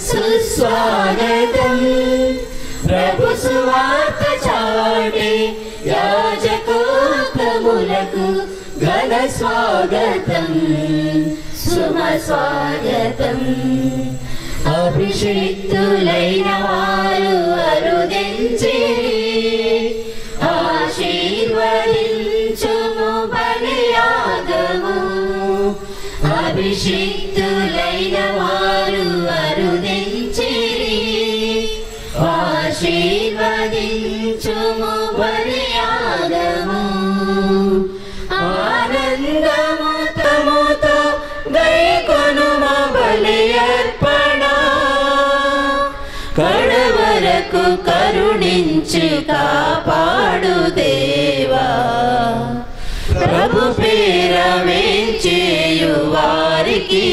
సుస్వాగతం ప్రభు సువార్త చాటే యాజకోత్తములకు ఘన స్వాగతం సుమ స్వాగతం అభిషిక్తులైన వారు అరుదించి ఆశీర్వదించుము బలియాగము అభిషిక్తులైన వారు అరుదించి ఆశీర్వదించుము బలియాగము ఆనందముతో గైకొనుము బలి అర్పణ కడవరకు కరుణించి కాపాడు దేవా ప్రభు పేర వేంచేయు వారికి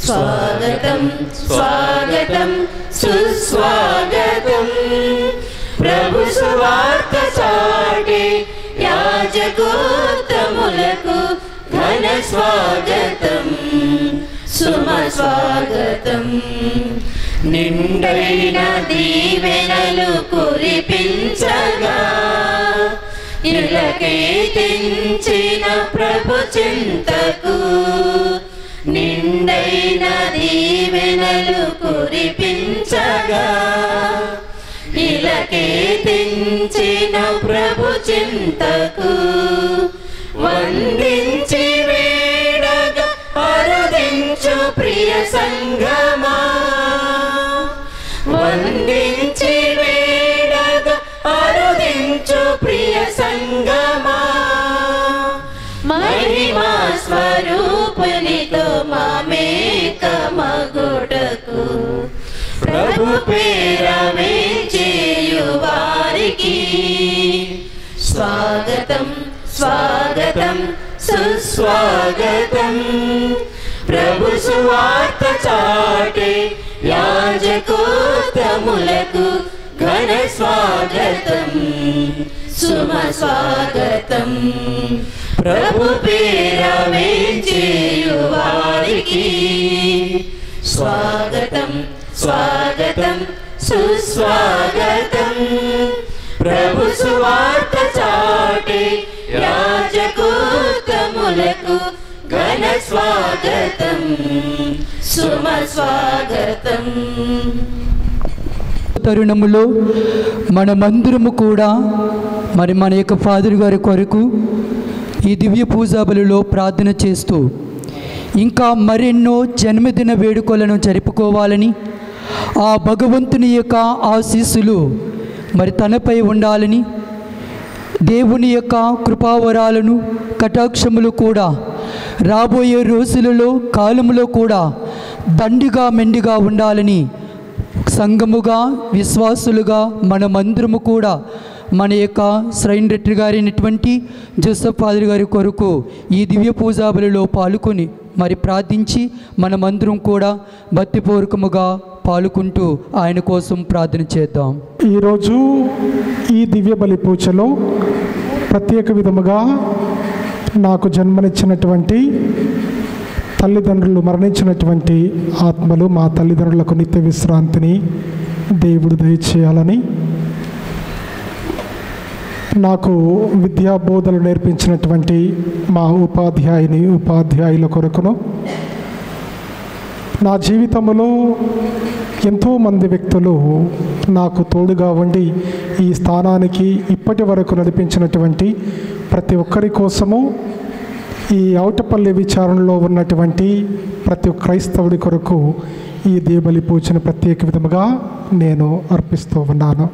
స్వాగతం స్వాగతం సుస్వాగతం ప్రభు సువార్త చాటే యాజకోత్తములకు ఘన స్వాగతం సుమ స్వాగతం నిండైన దీవెనలు కురిపించగా ఇలకే తెంచిన ప్రభు చింతకు నిండైన దీవెనలు కురిపించగా ఇలకే తెంచిన ప్రభు చింతకు వందించి వేడగా అరుదించు ప్రియ సంగమా వందించి వేడగా అరుదించు ప్రియ సంగమా మహిమా స్వరూపునితో మమేక మగుటకు ప్రభు పేర వేంచేయు వారికి స్వాగతం స్వాగతం సుస్వాగతం ప్రభు సువార్త చాటే యాజకోత్తములకు ఘన స్వాగతం సుమ స్వాగతం ప్రభు పేర వేంచేయు వారికి స్వాగతం స్వాగతం సుస్వాగతం ప్రభు సువార్త చాటే యాజకోత్తములకు ఘన స్వాగతం సుమ స్వాగతం. తరుణములో మనమందరము కూడా మరి మన యొక్క ఫాదర్ గారి కొరకు ఈ దివ్య పూజా బలిలో ప్రార్థన చేస్తూ ఇంకా మరెన్నో జన్మదిన వేడుకలను జరుపుకోవాలని ఆ భగవంతుని యొక్క ఆశీస్సులు మరి తనపై ఉండాలని దేవుని యొక్క కృపావరాలను కటాక్షములు కూడా రాబోయే రోజులలో కాలములో కూడా దండిగా మెండిగా ఉండాలని సంఘముగా విశ్వాసులుగా మనమందరము కూడా మన యొక్క శ్రైన్ రెడ్డి గారైనటువంటి జోసెఫ్ ఫాదర్ గారి కొరకు ఈ దివ్య పూజా బలిలో పాల్గొని మరి ప్రార్థించి మనమందరం కూడా భక్తిపూర్వకముగా పాల్గొంటూ ఆయన కోసం ప్రార్థన చేద్దాం. ఈరోజు ఈ దివ్య బలి పూజలో ప్రత్యేక విధముగా నాకు జన్మనిచ్చినటువంటి తల్లిదండ్రులు మరణించినటువంటి ఆత్మలు మా తల్లిదండ్రులకు నిత్య విశ్రాంతిని దేవుడు దయచేయాలని, నాకు విద్యా బోధనలు నేర్పించినటువంటి మా ఉపాధ్యాయుల కొరకును, నా జీవితంలో ఎంతోమంది వ్యక్తులు నాకు తోడుగా ఉండి ఈ స్థానానికి ఇప్పటి వరకు నడిపించినటువంటి ప్రతి ఒక్కరి కోసము, ఈ ఔటపల్లి విచారణలో ఉన్నటువంటి ప్రతి క్రైస్తవుడి కొరకు ఈ దివ్యబలి పూజను ప్రత్యేక విధముగా నేను అర్పిస్తూ ఉన్నాను.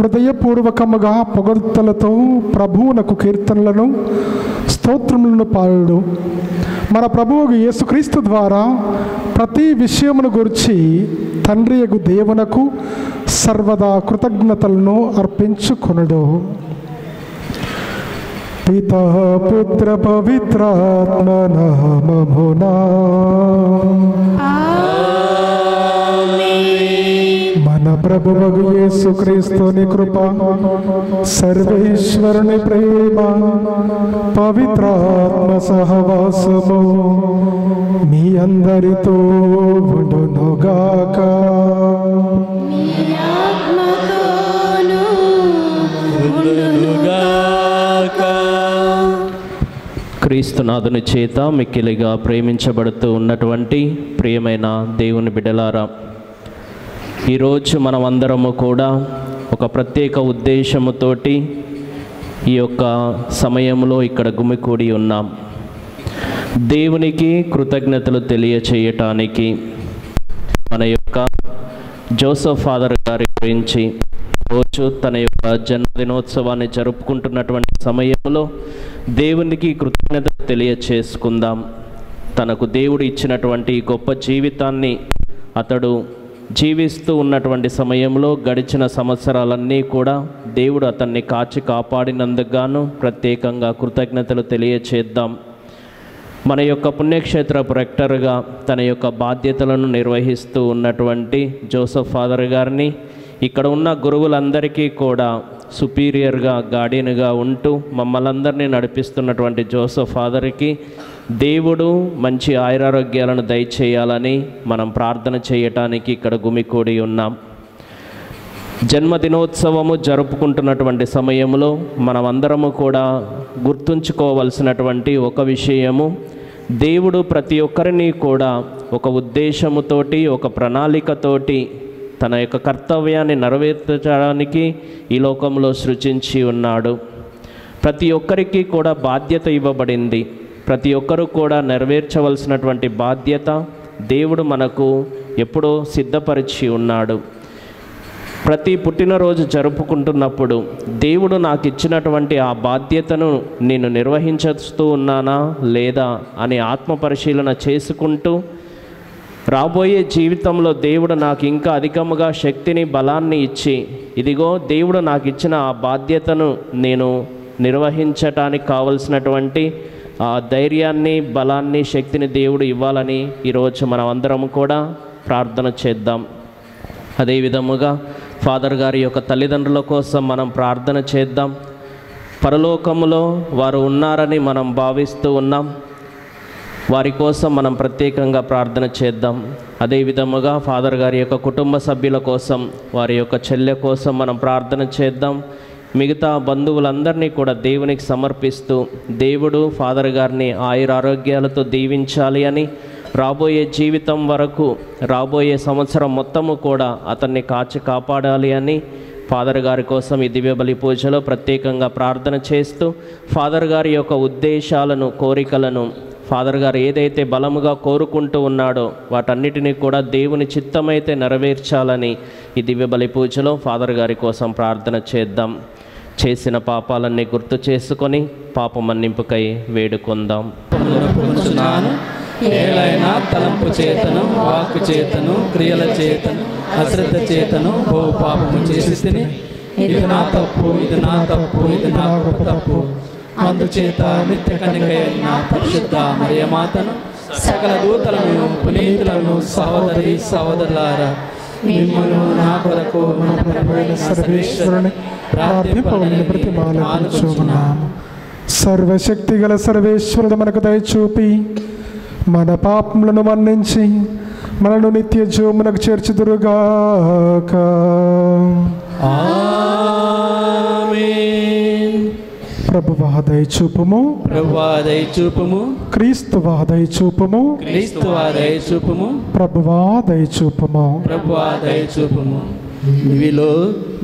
హృదయపూర్వకముగా పొగడ్తలతో ప్రభువునకు కీర్తనలను స్తోత్రములను పాడుడు. మన ప్రభువు యేసుక్రీస్తు ద్వారా ప్రతి విషయమును గురించి తండ్రియగు దేవునకు సర్వదా కృతజ్ఞతలను అర్పించుకొనుడు. పితా పుత్ర పవిత్రాత్మ నామమునా మన ప్రభువగు యేసుక్రీస్తుని కృప, సర్వేశ్వరుని ప్రేమ, పవిత్రాత్మ సహవాసము మీ అందరితో ఉండునుగాక. క్రీస్తునాథుని చేత మిక్కిలిగా ప్రేమించబడుతూ ఉన్నటువంటి ప్రియమైన దేవుని బిడ్డలారా, ఈరోజు మనమందరము కూడా ఒక ప్రత్యేక ఉద్దేశముతోటి ఈ యొక్క సమయంలో ఇక్కడ గుమికూడి ఉన్నాం. దేవునికి కృతజ్ఞతలు తెలియచేయటానికి మన యొక్క జోసెఫ్ ఫాదర్ గారి గురించి రోజు తన యొక్క జన్మదినోత్సవాన్ని జరుపుకుంటున్నటువంటి సమయంలో దేవునికి కృతజ్ఞతలు తెలియచేసుకుందాం. తనకు దేవుడు ఇచ్చినటువంటి గొప్ప జీవితాన్ని అతడు జీవిస్తూ ఉన్నటువంటి సమయంలో గడిచిన సంవత్సరాలన్నీ కూడా దేవుడు అతన్ని కాచి కాపాడినందుకు గాను ప్రత్యేకంగా కృతజ్ఞతలు తెలియచేద్దాం. మన యొక్క పుణ్యక్షేత్రపు రెక్టర్గా తన యొక్క బాధ్యతలను నిర్వహిస్తూ ఉన్నటువంటి జోసెఫ్ ఫాదర్ గారిని, ఇక్కడ ఉన్న గురువులందరికీ కూడా సుపీరియర్గా గార్డియన్గా ఉంటూ మమ్మల్ందరినీ నడిపిస్తున్నటువంటి జోసెఫ్ ఫాదర్కి దేవుడు మంచి ఆయురారోగ్యాలను దయచేయాలని మనం ప్రార్థన చేయటానికి ఇక్కడ గుమికూడి ఉన్నాం. జన్మదినోత్సవము జరుపుకుంటున్నటువంటి సమయంలో మనమందరము కూడా గుర్తుంచుకోవలసినటువంటి ఒక విషయము, దేవుడు ప్రతి ఒక్కరిని కూడా ఒక ఉద్దేశముతోటి, ఒక ప్రణాళికతోటి తన యొక్క కర్తవ్యాన్ని నెరవేర్చడానికి ఈ లోకంలో సృజించి ఉన్నాడు. ప్రతి ఒక్కరికి కూడా బాధ్యత ఇవ్వబడింది. ప్రతి ఒక్కరూ కూడా నెరవేర్చవలసినటువంటి బాధ్యత దేవుడు మనకు ఎప్పుడో సిద్ధపరిచి ఉన్నాడు. ప్రతి పుట్టినరోజు జరుపుకుంటున్నప్పుడు దేవుడు నాకు ఇచ్చినటువంటి ఆ బాధ్యతను నేను నిర్వహించుతూ ఉన్నానా లేదా అని ఆత్మ పరిశీలన చేసుకుంటూ, రాబోయే జీవితంలో దేవుడు నాకు ఇంకా అధికముగా శక్తిని, బలాన్ని ఇచ్చి, ఇదిగో దేవుడు నాకు ఇచ్చిన ఆ బాధ్యతను నేను నిర్వహించటానికి కావలసినటువంటి ఆ ధైర్యాన్ని, బలాన్ని, శక్తిని దేవుడు ఇవ్వాలని ఈరోజు మనం అందరం కూడా ప్రార్థన చేద్దాం. అదేవిధముగా ఫాదర్ గారి యొక్క తల్లిదండ్రుల కోసం మనం ప్రార్థన చేద్దాం. పరలోకములో వారు ఉన్నారని మనం భావిస్తూ ఉన్నాం. వారి కోసం మనం ప్రత్యేకంగా ప్రార్థన చేద్దాం. అదేవిధముగా ఫాదర్ గారి యొక్క కుటుంబ సభ్యుల కోసం, వారి యొక్క చెల్లె కోసం మనం ప్రార్థన చేద్దాం. మిగతా బంధువులందరినీ కూడా దేవునికి సమర్పిస్తూ, దేవుడు ఫాదర్ గారిని ఆయురారోగ్యాలతో దీవించాలి అని, రాబోయే జీవితం వరకు, రాబోయే సంవత్సరం మొత్తము కూడా అతన్ని కాచి కాపాడాలి అని ఫాదర్ గారి కోసం ఈ దివ్య బలి పూజలో ప్రత్యేకంగా ప్రార్థన చేస్తూ, ఫాదర్ గారి యొక్క ఉద్దేశాలను, కోరికలను, ఫాదర్ గారు ఏదైతే బలముగా కోరుకుంటూ ఉన్నాడో వాటన్నిటినీ కూడా దేవుని చిత్తమైతే నెరవేర్చాలని ఈ దివ్య బలి పూజలో ఫాదర్ గారి కోసం ప్రార్థన చేద్దాం. చేసిన పాపాలన్నీ గుర్తు చేసుకొని పాప మన్నింపుకై వేడుకొందాం. ఏలైనా తలంపు చేతను, వాక్కు చేతను, క్రియల చేతను, అశ్రద్ధ చేతను బహు పాపము చేసి, ఇది నా తప్పు, ఇది నా తప్పు, ఇది నా గొప్ప తప్పు. అందుచేత నిత్య కన్యకైన పరిశుద్ధ మరియమాతను, సకల దూతలను, పునీతులను, సహోదరి సహోదరులారా, మిమ్మల్ని నా కొరకు మన ప్రభువైన సర్వేశ్వరుని ప్రార్థింపవలెను బ్రతిమాలుకొనుచున్నాము. సర్వశక్తి గల సర్వేశ్వరుడు మనకు దయచూపి మన పాపములను మన్నించి మనను నిత్య జీవమునకు చేర్చుదురుగాక. ప్రభువా దయచూపుము, ప్రభువా దయచూపుము, క్రీస్తువా దయచూపుము, క్రీస్తువా దయచూపుము, ప్రభువా దయచూపుము, ప్రభువా దయచూపుము. దివిలో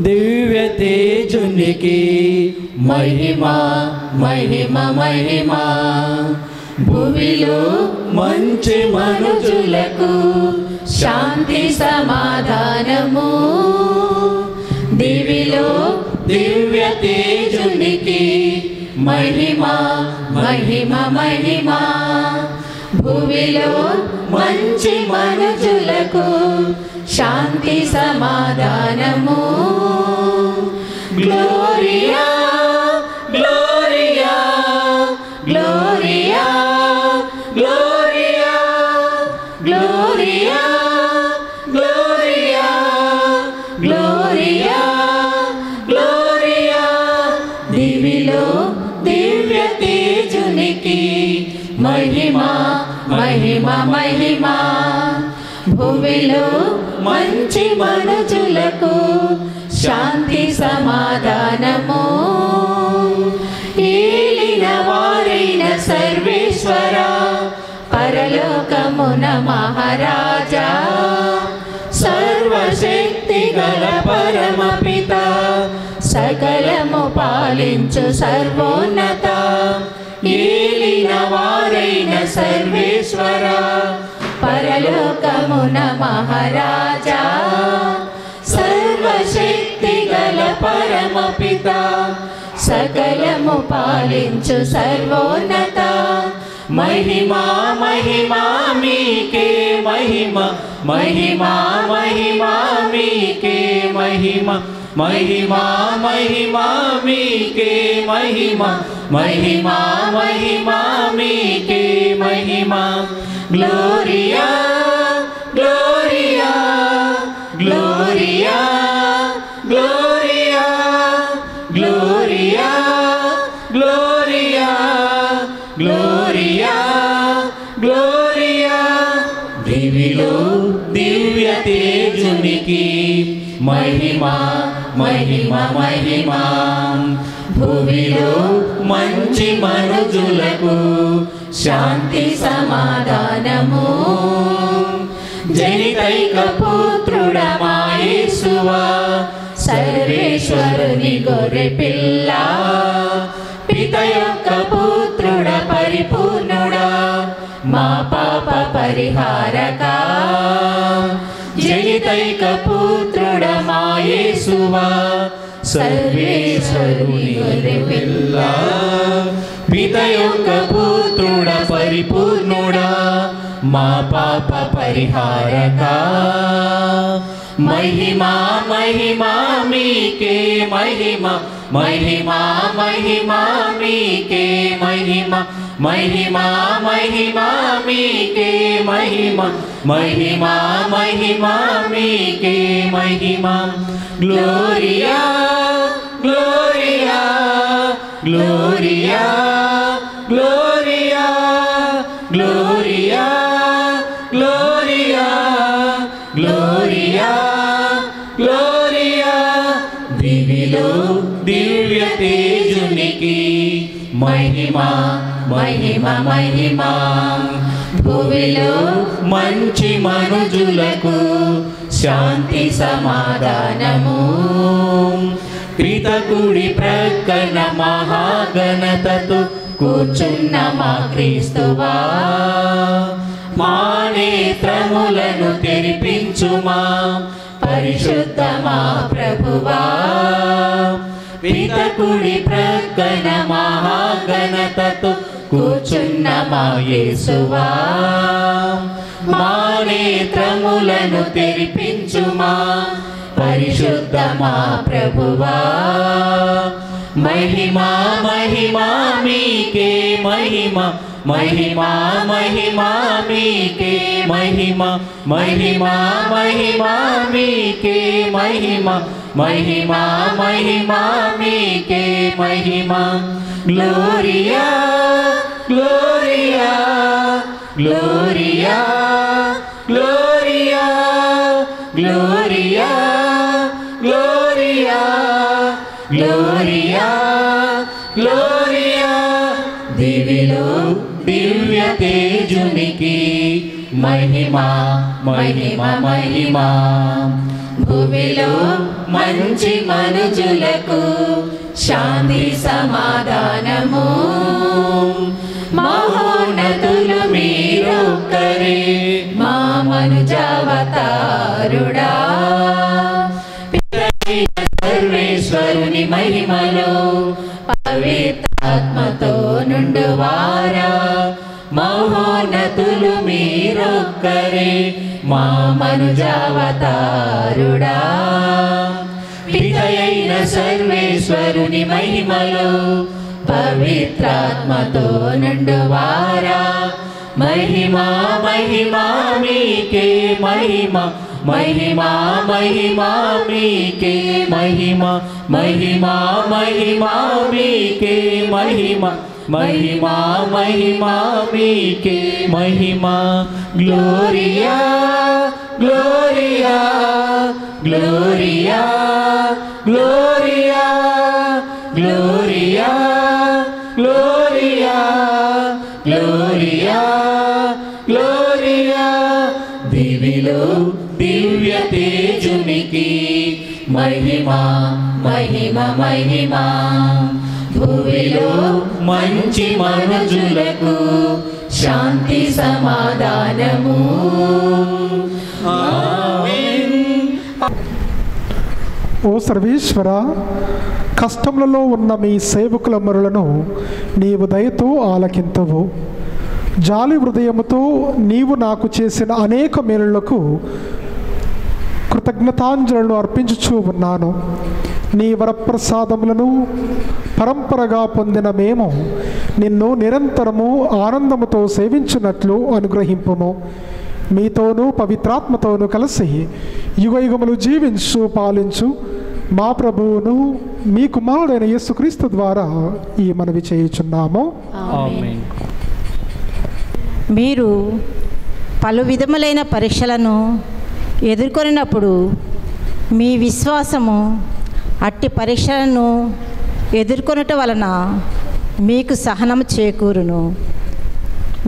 దివ్య తేజునికి మహిమ మహిమ మహిమ, భూమిలో మంచి మనుజులకు శాంతి సమాధానము. దివిలో దివ్య తేజునికి మహిమ మహిమ మహిమ, భూమిలో మంచి మనుజులకు శాంతి సమాధానము. Gloria gloria gloria gloria gloria gloria gloria మహిమ మహిమ భూమిలో మంచి మనుజులకు శాంతి సమాధానము ఏలిన వారైన సర్వేశ్వర పరలోకమున మహారాజా సర్వశక్తి గల పరమపిత సకలము పాలించు సర్వోన్నత ఏలిన వారైన సర్వేశ్వర పరలోకమున మహారాజా సర్వశక్తి గల పరమపిత సకలము పాలించు సర్వోన్నత మహిమా మహిమా మీకే మహిమ మహిమా మహిమా మీకే మహిమ మహిమా మహిమా మీకే మహిమ మహిమా మహిమా మీకే మహిమ gloria gloria gloria gloria gloria gloria gloria gloria దివిలో దివ్య తేజునికి మహిమ మహిమ మహిమ భూమిలో మంచి మనుజులకు శాంతి సమాధానము జనితైక పుత్రుడమా యేసువా సర్వేశ్వరుని గొర్రె పిల్ల పిత యొక్క పుత్రుడ పరిపూర్ణుడా మా పాప పరిహారక జనితైక పుత్రుడ మా యేసువా సర్వేశ్వరుని గొర్రె పిల్ల పిత యొక్క పుత్రుడ పరిపూర్ణుడా మా పాప పరిహారక మహిమా మహిమా మీకే మహిమ మహిమా మహిమా మీకే మహిమ మహిమా మహిమా మీకే మహిమ మహిమా మహిమా మీకే మహిమ gloria gloria gloria gloria gloria gloria gloria gloria దివిలో దివ్య తేజునికి మహిమ మహిమ మహిమ భూమిలో మంచి మనుజులకు శాంతి సమాధానము పితకుడి ప్రక్కన మహాగణతతో కూర్చున్న మా క్రీస్తువా మా నేత్రములను తెరిపించుమా పరిశుద్ధ మా ప్రభువా పితకుడి ప్రక్కన మహాగణతతో కూర్చున్న మా యేసువా మా నేత్రములను తెరిపించుమా పరిశుద్ధ మా ప్రభువా మహిమా మహిమా మీకే మహిమ మహిమా మహిమా మీకే మహిమ మహిమా మహిమా మీకే మహిమ మహిమా మహిమా మీకే మహిమ gloria gloria gloria gloria gloria gloria gloria gloria దివిలో దివ్య తేజునికి మహిమ మహిమ మహిమ భూమిలో మంచి మనుజులకు శాంతి సమాధానము మహోన్నతులు మీరొక్కరే మా మనుజావతారుడా సర్వేశ్వరుని మహిమలో పవిత్రాత్మతో నుండువారా మహోన్నతులు మీరొక్కరే మా మనుజావతారుడా పితయైన సర్వేశ్వరుని మహిమలో పవిత్రాత్మతో నుండువారా మహిమా మహిమా మీకే మహిమ మహిమా మహిమా మీకే మహిమ మహిమా మహిమా మీకే మహిమ महिमा महिमा मीके महिमा gloria gloria gloria gloria gloria gloria gloria gloria दिविलो दिव्य तेजुनिकी महिमा महिमा महिमा भुविलो मंచి మనుజులకు శాంతి సమాధానము ఆమేన్. ఓ సర్వేశ్వర, కష్టములలో ఉన్న మీ సేవకుల మొరలను నీవు దయతో ఆలకింతువు. జాలి హృదయముతో నీవు నాకు చేసిన అనేక మేలులకు కృతజ్ఞతాంజలను అర్పించుచూ ఉన్నాను. నీ వరప్రసాదములను పరంపరగా పొందిన మేము నిన్ను నిరంతరము ఆనందముతో సేవించున్నట్లు అనుగ్రహింపుము. మీతోనూ పవిత్రాత్మతోనూ కలిసి యుగయుగములు జీవించు పాలించు మా ప్రభువును మీ కుమారుడైన యేసుక్రీస్తు ద్వారా ఈ మనవి చేయుచున్నాము. ఆమేన్. మీరు పలు విధములైన పరీక్షలను ఎదుర్కొన్నప్పుడు మీ విశ్వాసము అట్టి పరీక్షలను ఎదుర్కొనటం వలన మీకు సహనము చేకూరును.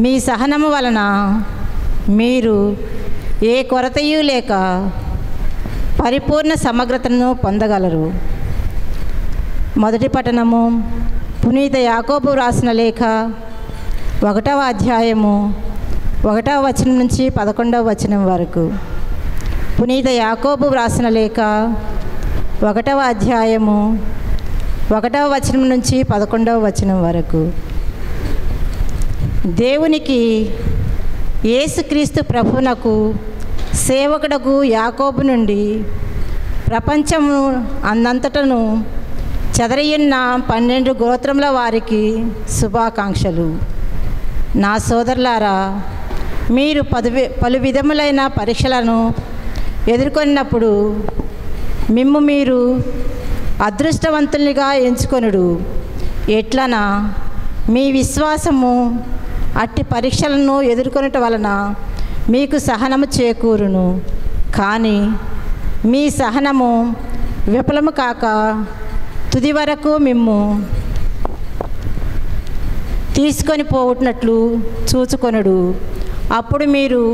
మీ సహనము వలన మీరు ఏ కొరతయు లేక పరిపూర్ణ సమగ్రతను పొందగలరు. మొదటి పఠనము పునీత యాకోబు రాసిన లేఖ 1వ అధ్యాయము 1వ వచనం నుంచి 11వ వచనం వరకు. పునీత యాకోబు రాసిన లేఖ 1వ అధ్యాయము 1వ వచనం నుంచి 11వ వచనం వరకు. దేవునికి యేసుక్రీస్తు ప్రభువునకు సేవకుడకు యాకోబు నుండి ప్రపంచము అన్నంతటను చెదరయున్న 12 గోత్రముల వారికి శుభాకాంక్షలు. నా సోదరులారా, మీరు పలు విధములైన పరీక్షలను ఎదుర్కొన్నప్పుడు మీరు అదృష్టవంతులుగా ఎంచుకొనుడు ఎట్లనా మీ విశ్వాసము అట్టి పరీక్షలను ఎదుర్కొనటం వలన మీకు సహనము చేకూరును. కానీ మీ సహనము విఫలము కాక తుది వరకు మిమ్ము తీసుకొని పోవునట్లు చూచుకొనుడు. అప్పుడు మీరు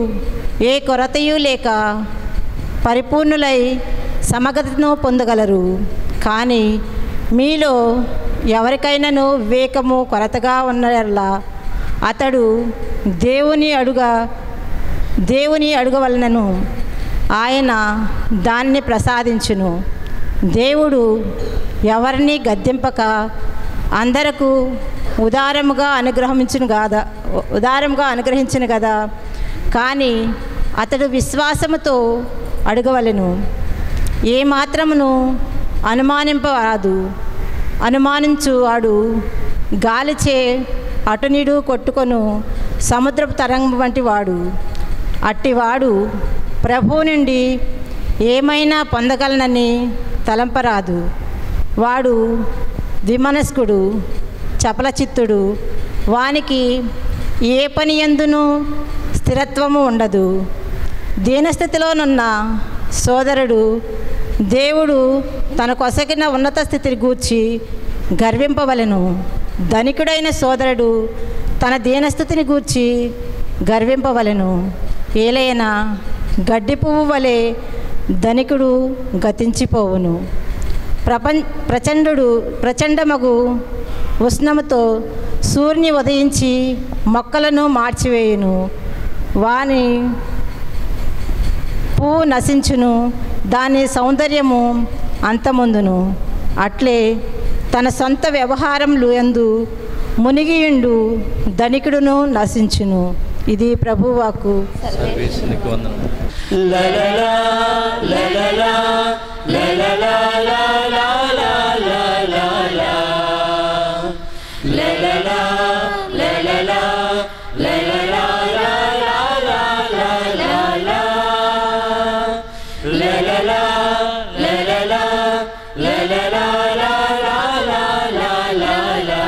ఏ కొరతయు లేక పరిపూర్ణులై సమగ్రతను పొందగలరు. కానీ మీలో ఎవరికైనాను వివేకము కొరతగా ఉన్నలా అతడు దేవుని అడుగవలనను ఆయన దాన్ని ప్రసాదించును. దేవుడు ఎవరిని గద్దింపక అందరకు ఉదారముగా అనుగ్రహించును కదా. కానీ అతడు విశ్వాసముతో అడగవలెను. ఏమాత్రమును అనుమానింపరాదు. అనుమానించువాడు గాలిచే అటునిడు కొట్టుకొను సముద్రపు తరంగం వంటి వాడు. అట్టివాడు ప్రభువు నుండి ఏమైనా పొందగలనని తలంపరాదు. వాడు ద్విమనస్కుడు, చపలచిత్తుడు. వానికి ఏ పని యందును స్థిరత్వము ఉండదు. దీనస్థితిలోనున్న సోదరుడు దేవుడు తన కొసగిన ఉన్నత స్థితిని గూర్చి గర్వింపవలెను. ధనికుడైన సోదరుడు తన దీనస్థితిని గూర్చి గర్వింపవలెను. ఏలైనా గడ్డి పువ్వు వలె ధనికుడు గతించిపోవును. ప్రచండమగు ఉష్ణముతో సూర్యుని ఉదయించి మొక్కలను మార్చివేయును. వాని పువ్వు నశించును, దాని సౌందర్యము అంతమొందును. అట్లే తన సొంత వ్యవహారములు యందు మునిగియుండు ధనికుడును నశించును. ఇది ప్రభువాకు. సర్వేశ్వరునికి వందనములు. లలలా లలలా లలలా లలలా లలలా లలలా లలలా లలలా లలలా లలలా లలలా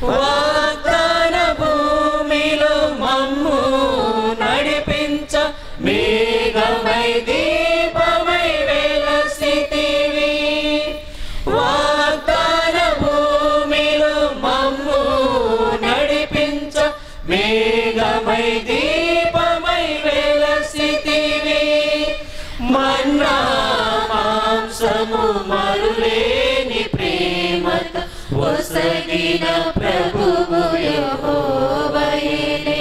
వాగ్దాన భూమిలో మమ్ము నడిపించ మేఘమై దీపమై వెలసితివి. వాగ్దాన భూమిలో మమ్ము నడిపించ మేఘమై దీపమై వెలసితివి. మన్నా మాంసము మరులేని ప్రేమత ఒసగిన ప్రభువు యెహోవాయే.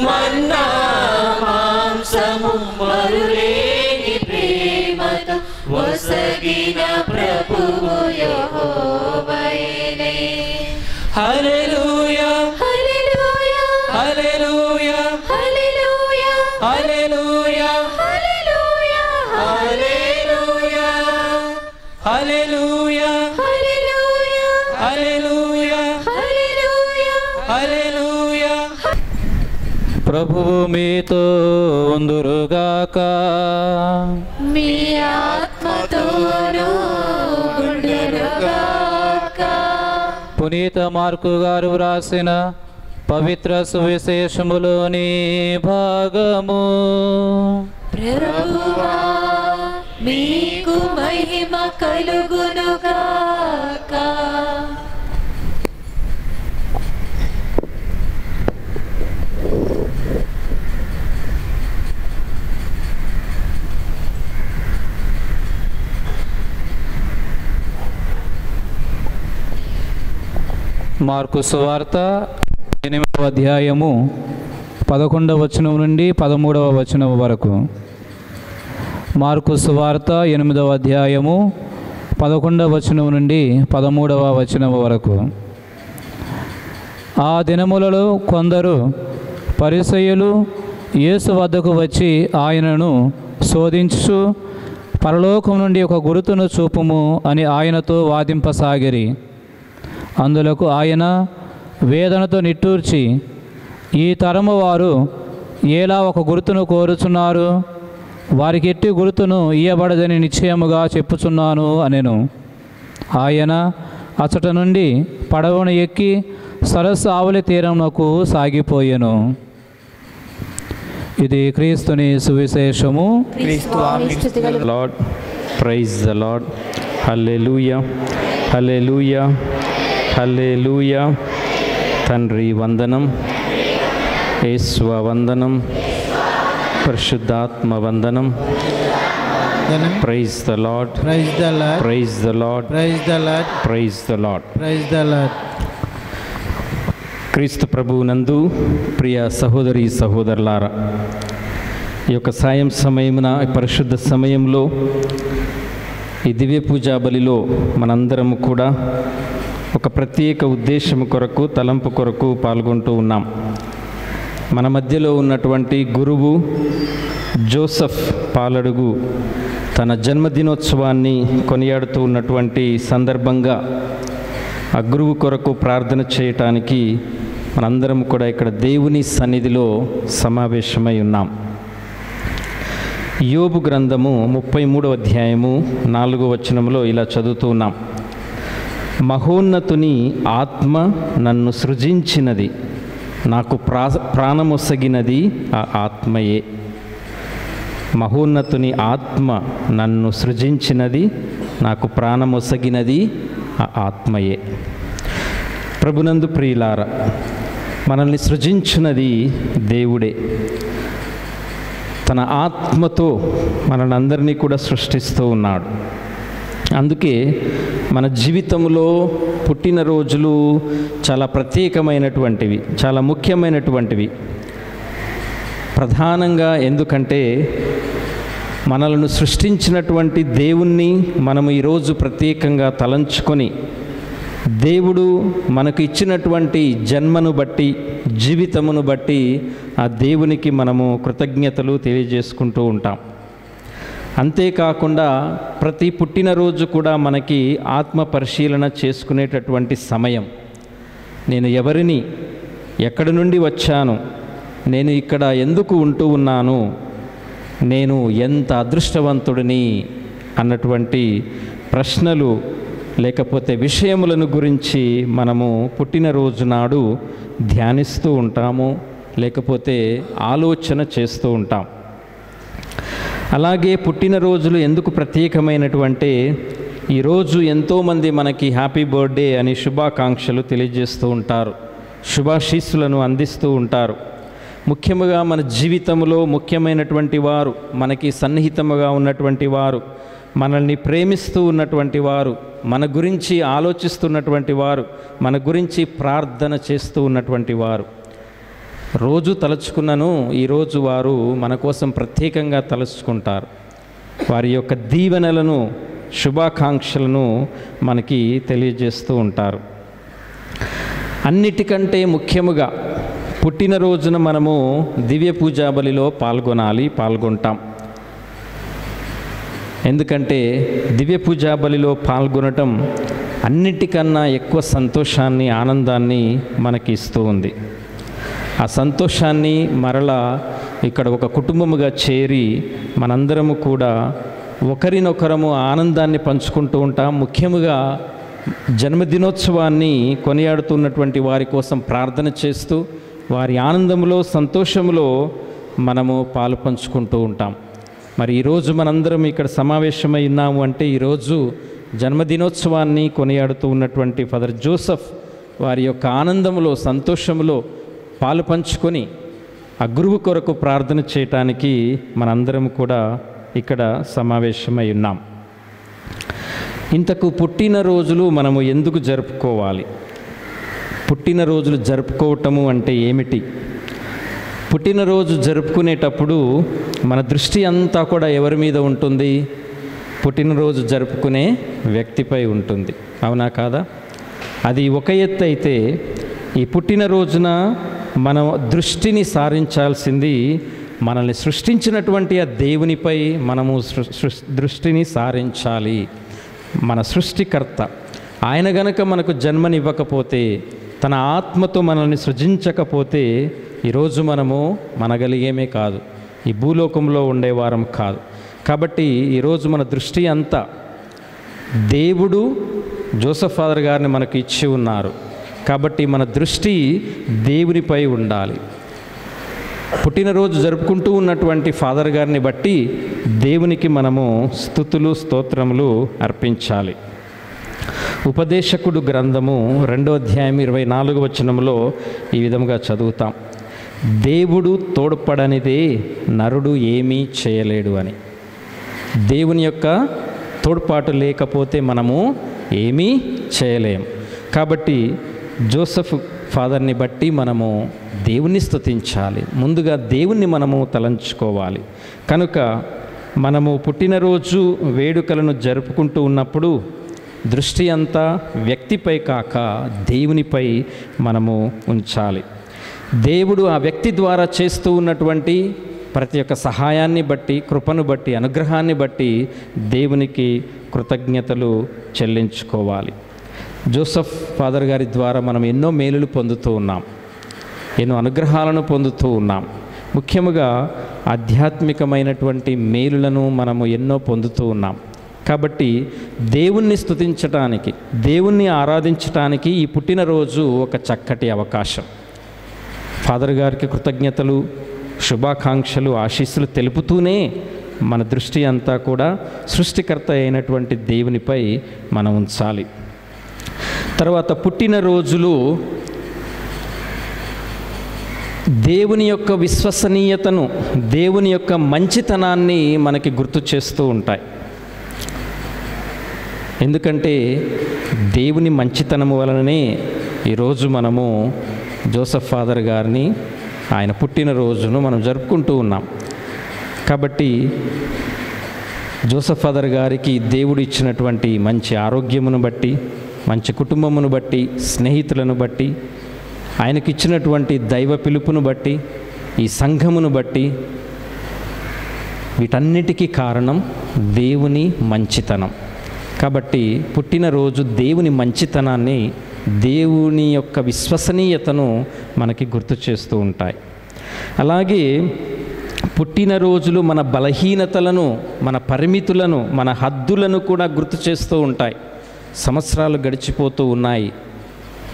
మన్నా మాంసము మరులేని ప్రేమత ఒసగిన ప్రభువు యెహోవాయే. హల్లెలూయా hallelujah hallelujah hallelujah hallelujah hallelujah hallelujah hallelujah hallelujah hallelujah హల్లెలూయా. ప్రభువు మీతో ఉందురుగాక. మీ ఆత్మతోనూ ఉండునుగాక. పునీత మార్కు గారు వ్రాసిన పవిత్ర సువిశేషములోని భాగము. ప్రభువా మీకు మహిమ కలుగునుగాక. మార్కు సువార్త 8వ అధ్యాయము 11వ వచనం నుండి 13వ వచనం వరకు. మార్కు సువార్త 8వ అధ్యాయము 11వ వచనం నుండి 13వ వచనం వరకు. ఆ దినములలో కొందరు పరిసయ్యులు యేసు వద్దకు వచ్చి ఆయనను శోధించు, పరలోకం నుండి ఒక గురుతును చూపుము అని ఆయనతో వాదింపసాగిరి. అందులకు ఆయన వేదనతో నిట్టూర్చి, ఈ తరము వారు ఎలా ఒక గుర్తును కోరుచున్నారు? వారికి ఎట్టి గుర్తును ఇయ్యబడదని నిశ్చయముగా చెప్పుచున్నాను అనెను. ఆయన అచ్చట నుండి పడవను ఎక్కి సరస్సు ఆవలి తీరమునకు సాగిపోయెను. ఇది క్రీస్తుని సువిశేషము. Lord, praise the Lord. Hallelujah hallelujah hallelujah. తండ్రి వందనం, యేసువ వందనం, పరిశుద్ధాత్మ వందనం. Praise the Lord, praise the Lord, praise the Lord, praise the Lord, praise the Lord. Praise the Lord. క్రీస్తు ప్రభువునందు ప్రియ సహోదరి సహోదరులారా, ఈ యొక్క సాయం సమయమున పరిశుద్ధ సమయంలో ఈ దివ్య పూజా బలిలో మనందరము కూడా ఒక ప్రత్యేక ఉద్దేశం కొరకు, తలంపు కొరకు పాల్గొంటూ ఉన్నాం. మన మధ్యలో ఉన్నటువంటి గురువు జోసెఫ్ పాలడుగు తన జన్మదినోత్సవాన్ని కొనియాడుతూ ఉన్నటువంటి సందర్భంగా ఆ గురువు కొరకు ప్రార్థన చేయటానికి మనందరం కూడా ఇక్కడ దేవుని సన్నిధిలో సమావేశమై ఉన్నాం. యోబు గ్రంథము 33వ అధ్యాయము 4వ వచనంలో ఇలా చదువుతూ ఉన్నాం. మహోన్నతుని ఆత్మ నన్ను సృజించినది, నాకు ప్రాణమొసగినది ఆ ఆత్మయే. మహోన్నతుని ఆత్మ నన్ను సృజించినది, నాకు ప్రాణమొసగినది ఆ ఆత్మయే. ప్రభునందు ప్రియులారా, మనల్ని సృజించినది దేవుడే. తన ఆత్మతో మనల్ని అందరినీ కూడా సృష్టిస్తూ ఉన్నాడు. అందుకే మన జీవితంలో పుట్టినరోజులు చాలా ప్రత్యేకమైనటువంటివి, చాలా ముఖ్యమైనటువంటివి. ప్రధానంగా ఎందుకంటే మనలను సృష్టించినటువంటి దేవుణ్ణి మనము ఈరోజు ప్రత్యేకంగా తలంచుకొని, దేవుడు మనకు ఇచ్చినటువంటి జన్మను బట్టి, జీవితమును బట్టి ఆ దేవునికి మనము కృతజ్ఞతలు తెలియజేసుకుంటూ ఉంటాం. అంతేకాకుండా ప్రతి పుట్టినరోజు కూడా మనకి ఆత్మ పరిశీలన చేసుకునేటటువంటి సమయం. నేను ఎవరిని, ఎక్కడి నుండి వచ్చాను, నేను ఇక్కడ ఎందుకు ఉంటూ ఉన్నాను, నేను ఎంత అదృష్టవంతుడిని అన్నటువంటి ప్రశ్నలు లేకపోతే విషయములను గురించి మనము పుట్టినరోజు నాడు ధ్యానిస్తూ ఉంటాము, లేకపోతే ఆలోచన చేస్తూ ఉంటాం. అలాగే పుట్టినరోజులు ఎందుకు ప్రత్యేకమైనటువంటి, ఈరోజు ఎంతోమంది మనకి హ్యాపీ బర్త్డే అని శుభాకాంక్షలు తెలియజేస్తూ ఉంటారు, శుభాశీస్సులను అందిస్తూ ఉంటారు. ముఖ్యముగా మన జీవితంలో ముఖ్యమైనటువంటి వారు, మనకి సన్నిహితముగా ఉన్నటువంటి వారు, మనల్ని ప్రేమిస్తూ ఉన్నటువంటి వారు, మన గురించి ఆలోచిస్తున్నటువంటి వారు, మన గురించి ప్రార్థన చేస్తూ ఉన్నటువంటి వారు రోజు తలుచుకున్నను ఈరోజు వారు మన కోసం ప్రత్యేకంగా తలుచుకుంటారు. వారి యొక్క దీవెనలను, శుభాకాంక్షలను మనకి తెలియజేస్తూ ఉంటారు. అన్నిటికంటే ముఖ్యముగా పుట్టినరోజున మనము దివ్య పూజా బలిలో పాల్గొంటాం. ఎందుకంటే దివ్య పూజా బలిలో పాల్గొనటం అన్నిటికన్నా ఎక్కువ సంతోషాన్ని, ఆనందాన్ని మనకి ఇస్తూ ఉంది. ఆ సంతోషాన్ని మరలా ఇక్కడ ఒక కుటుంబముగా చేరి మనందరము కూడా ఒకరినొకరము ఆనందాన్ని పంచుకుంటూ ఉంటాం. ముఖ్యముగా జన్మదినోత్సవాన్ని కొనియాడుతున్నటువంటి వారి కోసం ప్రార్థన చేస్తూ వారి ఆనందంలో, సంతోషంలో మనము పాలు పంచుకుంటూ ఉంటాం. మరి ఈరోజు మనందరం ఇక్కడ సమావేశమై ఉన్నాము అంటే ఈరోజు జన్మదినోత్సవాన్ని కొనియాడుతూ ఉన్నటువంటి ఫాదర్ జోసెఫ్ వారి యొక్క ఆనందంలో, సంతోషంలో పాలు పంచుకొని ఆ గురువు కొరకు ప్రార్థన చేయటానికి మనందరం కూడా ఇక్కడ సమావేశమై ఉన్నాం. ఇంతకు పుట్టినరోజులు మనము ఎందుకు జరుపుకోవాలి? పుట్టినరోజులు జరుపుకోవటము అంటే ఏమిటి? పుట్టినరోజు జరుపుకునేటప్పుడు మన దృష్టి అంతా కూడా ఎవరి మీద ఉంటుంది? పుట్టినరోజు జరుపుకునే వ్యక్తిపై ఉంటుంది. అవునా కాదా? అది ఒక ఎత్తు అయితే, ఈ పుట్టినరోజున మన దృష్టిని సారించాల్సింది మనల్ని సృష్టించినటువంటి ఆ దేవునిపై మనము దృష్టిని సారించాలి. మన సృష్టికర్త ఆయన గనక మనకు జన్మనివ్వకపోతే, తన ఆత్మతో మనల్ని సృజించకపోతే ఈరోజు మనము మనగలిగేమే కాదు, ఈ భూలోకంలో ఉండేవారం కాదు. కాబట్టి ఈరోజు మన దృష్టి అంతా దేవుడు జోసెఫ్ ఫాదర్ గారిని మనకు ఇచ్చి ఉన్నారు. కాబట్టి మన దృష్టి దేవునిపై ఉండాలి. పుట్టినరోజు జరుపుకుంటూ ఉన్నటువంటి ఫాదర్ గారిని బట్టి దేవునికి మనము స్తుతులు, స్తోత్రములు అర్పించాలి. ఉపదేశకుడు గ్రంథము 2వ అధ్యాయం 24వ వచనంలో ఈ విధంగా చదువుతాం: దేవుడు తోడ్పడనిదే నరుడు ఏమీ చేయలేడు అని. దేవుని యొక్క తోడ్పాటు లేకపోతే మనము ఏమీ చేయలేము. కాబట్టి జోసెఫ్ ఫాదర్ని బట్టి మనము దేవుణ్ణి స్తుతించాలి. ముందుగా దేవుణ్ణి మనము తలంచుకోవాలి. కనుక మనము పుట్టినరోజు వేడుకలను జరుపుకుంటూ ఉన్నప్పుడు దృష్టి అంతా వ్యక్తిపై కాక దేవునిపై మనము ఉంచాలి. దేవుడు ఆ వ్యక్తి ద్వారా చేస్తూ ఉన్నటువంటి ప్రతి ఒక్క సహాయాన్ని బట్టి, కృపను బట్టి, అనుగ్రహాన్ని బట్టి దేవునికి కృతజ్ఞతలు చెల్లించుకోవాలి. జోసెఫ్ ఫాదర్ గారి ద్వారా మనం ఎన్నో మేలులు పొందుతూ ఉన్నాం, ఎన్నో అనుగ్రహాలను పొందుతూ ఉన్నాం. ముఖ్యముగా ఆధ్యాత్మికమైనటువంటి మేలులను మనము ఎన్నో పొందుతూ ఉన్నాం. కాబట్టి దేవుణ్ణి స్తుతించటానికి, దేవుణ్ణి ఆరాధించటానికి ఈ పుట్టినరోజు ఒక చక్కటి అవకాశం. ఫాదర్ గారికి కృతజ్ఞతలు, శుభాకాంక్షలు, ఆశీస్సులు తెలుపుతూనే మన దృష్టి అంతా కూడా సృష్టికర్త అయినటువంటి దేవునిపై మనం ఉంచాలి. తర్వాత పుట్టినరోజులు దేవుని యొక్క విశ్వసనీయతను, దేవుని యొక్క మంచితనాన్ని మనకి గుర్తు చేస్తూ ఉంటాయి. ఎందుకంటే దేవుని మంచితనము వలననే ఈరోజు మనము జోసెఫ్ ఫాదర్ గారిని, ఆయన పుట్టినరోజును మనం జరుపుకుంటూ ఉన్నాం. కాబట్టి జోసెఫ్ ఫాదర్ గారికి దేవుడు ఇచ్చినటువంటి మంచి ఆరోగ్యమును బట్టి, మంచి కుటుంబమును బట్టి, స్నేహితులను బట్టి, ఆయనకి ఇచ్చినటువంటి దైవ పిలుపును బట్టి, ఈ సంఘమును బట్టి, వీటన్నిటికీ కారణం దేవుని మంచితనం. కాబట్టి పుట్టినరోజు దేవుని మంచితనాన్ని, దేవుని యొక్క విశ్వసనీయతను మనకి గుర్తు చేస్తూ ఉంటాయి. అలాగే పుట్టినరోజులు మన బలహీనతలను, మన పరిమితులను, మన హద్దులను కూడా గుర్తు చేస్తూ ఉంటాయి. సంవత్సరాలు గడిచిపోతూ ఉన్నాయి.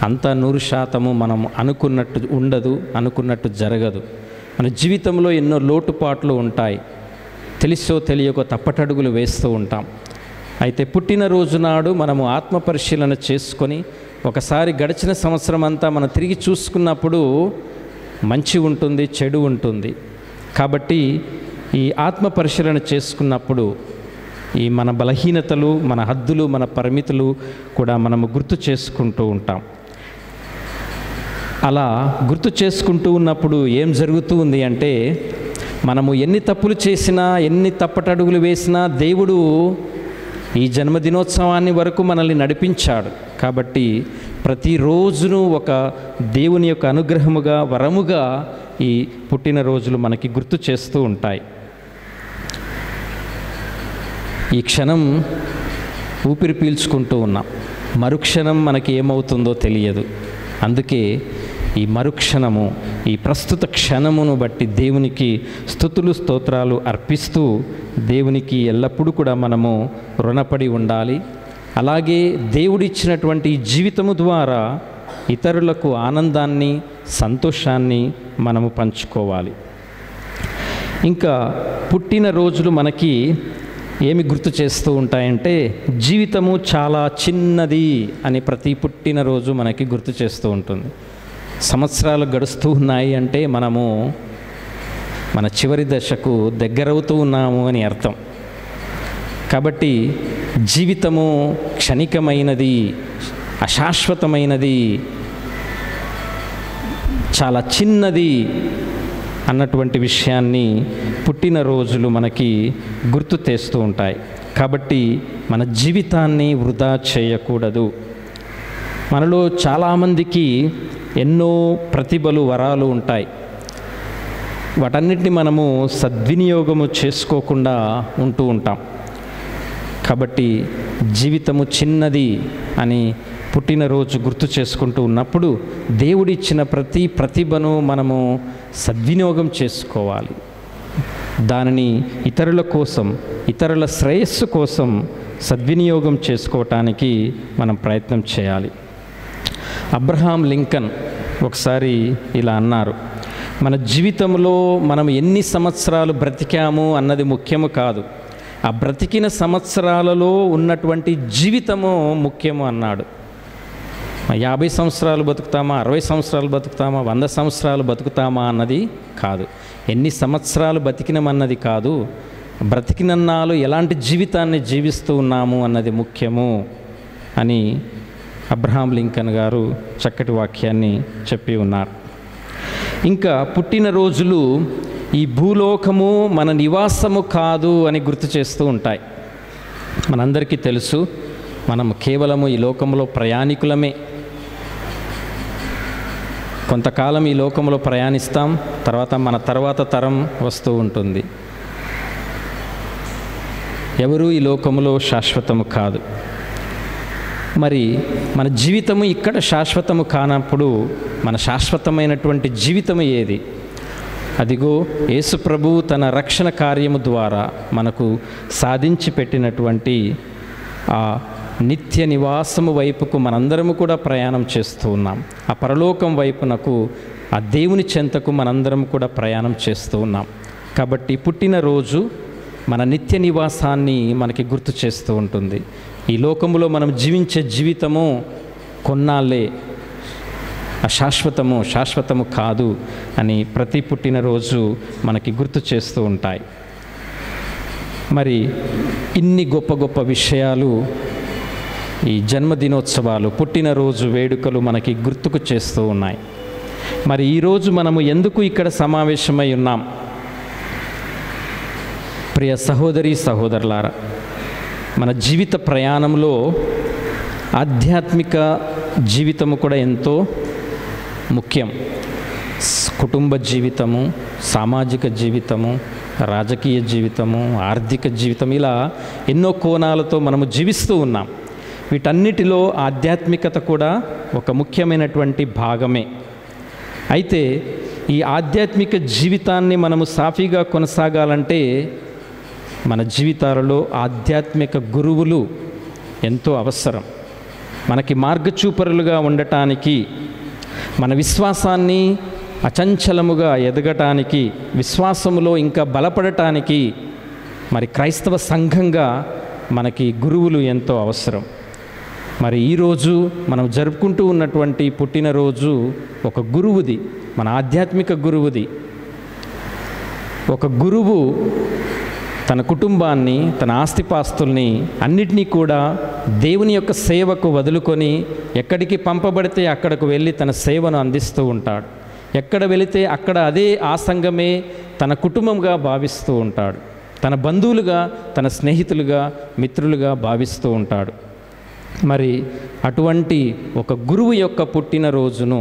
అంతా 100% మనం అనుకున్నట్టు ఉండదు, అనుకున్నట్టు జరగదు. మన జీవితంలో ఎన్నో లోటుపాట్లు ఉంటాయి. తెలిసో తెలియకో తప్పటడుగులు వేస్తూ ఉంటాం. అయితే పుట్టినరోజు నాడు మనము ఆత్మ పరిశీలన చేసుకొని ఒకసారి గడిచిన సంవత్సరం అంతా మనం తిరిగి చూసుకున్నప్పుడు మంచి ఉంటుంది, చెడు ఉంటుంది. కాబట్టి ఈ ఆత్మ పరిశీలన చేసుకున్నప్పుడు ఈ మన బలహీనతలు, మన హద్దులు, మన పరిమితులు కూడా మనము గుర్తు చేసుకుంటూ ఉంటాం. అలా గుర్తు చేసుకుంటూ ఉన్నప్పుడు ఏం జరుగుతూ ఉంది అంటే, మనము ఎన్ని తప్పులు చేసినా, ఎన్ని తప్పటడుగులు వేసినా దేవుడు ఈ జన్మదినోత్సవాన్ని వరకు మనల్ని నడిపించాడు. కాబట్టి ప్రతిరోజును ఒక దేవుని యొక్క అనుగ్రహముగా, వరముగా ఈ పుట్టినరోజులు మనకి గుర్తు చేస్తూ ఉంటాయి. ఈ క్షణం ఊపిరి పీల్చుకుంటూ ఉన్నాం. మరుక్షణం మనకి ఏమవుతుందో తెలియదు. అందుకే ఈ మరుక్షణము, ఈ ప్రస్తుత క్షణమును బట్టి దేవునికి స్తుతులు, స్తోత్రాలు అర్పిస్తూ దేవునికి ఎల్లప్పుడూ కూడా మనము రుణపడి ఉండాలి. అలాగే దేవుడిచ్చినటువంటి జీవితము ద్వారా ఇతరులకు ఆనందాన్ని, సంతోషాన్ని మనము పంచుకోవాలి. ఇంకా పుట్టినరోజులు మనకి ఏమి గుర్తు చేస్తూ ఉంటాయంటే, జీవితము చాలా చిన్నది అని ప్రతి పుట్టినరోజు మనకి గుర్తు చేస్తూ ఉంటుంది. సంవత్సరాలు గడుస్తూ ఉన్నాయి అంటే మనము మన చివరి దశకు దగ్గరవుతూ ఉన్నాము అని అర్థం. కాబట్టి జీవితము క్షణికమైనది, అశాశ్వతమైనది, చాలా చిన్నది అన్నటువంటి విషయాన్ని పుట్టినరోజులు మనకి గుర్తు తెస్తూ ఉంటాయి. కాబట్టి మన జీవితాన్ని వృధా చేయకూడదు. మనలో చాలామందికి ఎన్నో ప్రతిభలు, వరాలు ఉంటాయి. వాటన్నిటిని మనము సద్వినియోగము చేసుకోకుండా ఉంటూ ఉంటాం. కాబట్టి జీవితము చిన్నది అని పుట్టినరోజు గుర్తు చేసుకుంటూ ఉన్నప్పుడు దేవుడిచ్చిన ప్రతి ప్రతిభను మనము సద్వినియోగం చేసుకోవాలి. దానిని ఇతరుల కోసం, ఇతరుల శ్రేయస్సు కోసం సద్వినియోగం చేసుకోవటానికి మనం ప్రయత్నం చేయాలి. అబ్రహాం లింకన్ ఒకసారి ఇలా అన్నారు, మన జీవితంలో మనం ఎన్ని సంవత్సరాలు బ్రతికాము అన్నది ముఖ్యము కాదు, ఆ బ్రతికిన సంవత్సరాలలో ఉన్నటువంటి జీవితము ముఖ్యము అన్నాడు. 50 సంవత్సరాలు బతుకుతామా, 60 సంవత్సరాలు బతుకుతామా, 100 సంవత్సరాలు బతుకుతామా అన్నది కాదు, ఎన్ని సంవత్సరాలు బతికినమన్నది కాదు, బ్రతికినన్నాళ్ళు ఎలాంటి జీవితాన్ని జీవిస్తూ ఉన్నాము అన్నది ముఖ్యము అని అబ్రహాం లింకన్ గారు చక్కటి వాక్యాన్ని చెప్పి ఉన్నారు. ఇంకా పుట్టినరోజులు ఈ భూలోకము మన నివాసము కాదు అని గుర్తు చేస్తూ ఉంటాయి. మనందరికీ తెలుసు, మనం కేవలము ఈ లోకంలో ప్రయాణికులమే. కొంతకాలం ఈ లోకంలో ప్రయాణిస్తాం, మన తర్వాత తరం వస్తూ ఉంటుంది. ఎవరు ఈ లోకంలో శాశ్వతము కాదు. మరి మన జీవితము ఇక్కడ శాశ్వతము కానప్పుడు మన శాశ్వతమైనటువంటి జీవితము ఏది? అదిగో యేసు ప్రభువు తన రక్షణ కార్యము ద్వారా మనకు సాధించి పెట్టినటువంటి ఆ నిత్య నివాసము వైపుకు మనందరము కూడా ప్రయాణం చేస్తూ ఉన్నాం. ఆ పరలోకం వైపునకు, ఆ దేవుని చెంతకు మనందరం కూడా ప్రయాణం చేస్తూ ఉన్నాం. కాబట్టి పుట్టినరోజు మన నిత్య నివాసాన్ని మనకి గుర్తు చేస్తూ ఉంటుంది. ఈ లోకంలో మనం జీవించే జీవితము కొన్నాళ్ళే, శాశ్వతము కాదు అని ప్రతి పుట్టినరోజు మనకి గుర్తు చేస్తూ ఉంటాయి. మరి ఇన్ని గొప్ప గొప్ప విషయాలు ఈ జన్మదినోత్సవాలు, పుట్టినరోజు వేడుకలు మనకి గుర్తుకు చేస్తూ ఉన్నాయి. మరి ఈరోజు మనము ఎందుకు ఇక్కడ సమావేశమై ఉన్నాం? ప్రియ సహోదరి సహోదరులారా, మన జీవిత ప్రయాణంలో ఆధ్యాత్మిక జీవితము కూడా ఎంతో ముఖ్యం. కుటుంబ జీవితము, సామాజిక జీవితము, రాజకీయ జీవితము, ఆర్థిక జీవితం, ఇలా ఎన్నో కోణాలతో మనము జీవిస్తూ ఉన్నాం. వీటన్నిటిలో ఆధ్యాత్మికత కూడా ఒక ముఖ్యమైనటువంటి భాగమే. అయితే ఈ ఆధ్యాత్మిక జీవితాన్ని మనము సాఫీగా కొనసాగాలంటే మన జీవితాలలో ఆధ్యాత్మిక గురువులు ఎంతో అవసరం. మనకి మార్గచూపరులుగా ఉండటానికి, మన విశ్వాసాన్ని అచంచలముగా ఎదగటానికి, విశ్వాసములో ఇంకా బలపడటానికి మరి క్రైస్తవ సంఘంగా మనకి గురువులు ఎంతో అవసరం. మరి ఈరోజు మనం జరుపుకుంటూ ఉన్నటువంటి పుట్టినరోజు ఒక గురువుది, మన ఆధ్యాత్మిక గురువుది. ఒక గురువు తన కుటుంబాన్ని, తన ఆస్తిపాస్తుల్ని అన్నిటినీ కూడా దేవుని యొక్క సేవకు వదులుకొని ఎక్కడికి పంపబడితే అక్కడకు వెళ్ళి తన సేవను అందిస్తూ ఉంటాడు. ఎక్కడ వెళితే అక్కడ అదే ఆ సంఘమే తన కుటుంబంగా భావిస్తూ ఉంటాడు. తన బంధువులుగా, తన స్నేహితులుగా, మిత్రులుగా భావిస్తూ ఉంటాడు. మరి అటువంటి ఒక గురువు యొక్క పుట్టినరోజును,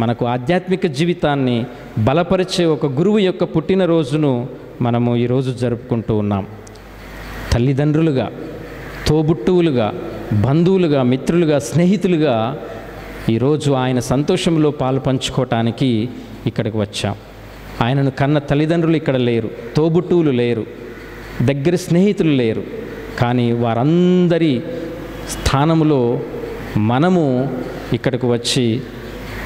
మనకు ఆధ్యాత్మిక జీవితాన్ని బలపరిచే ఒక గురువు యొక్క పుట్టినరోజును మనము ఈరోజు జరుపుకుంటూ ఉన్నాం. తల్లిదండ్రులుగా, తోబుట్టువులుగా, బంధువులుగా, మిత్రులుగా, స్నేహితులుగా ఈరోజు ఆయన సంతోషంలో పాలు పంచుకోవటానికి ఇక్కడికి వచ్చాం. ఆయనను కన్న తల్లిదండ్రులు ఇక్కడ లేరు, తోబుట్టువులు లేరు, దగ్గర స్నేహితులు లేరు. కానీ వారందరి స్థానంలో మనము ఇక్కడికి వచ్చి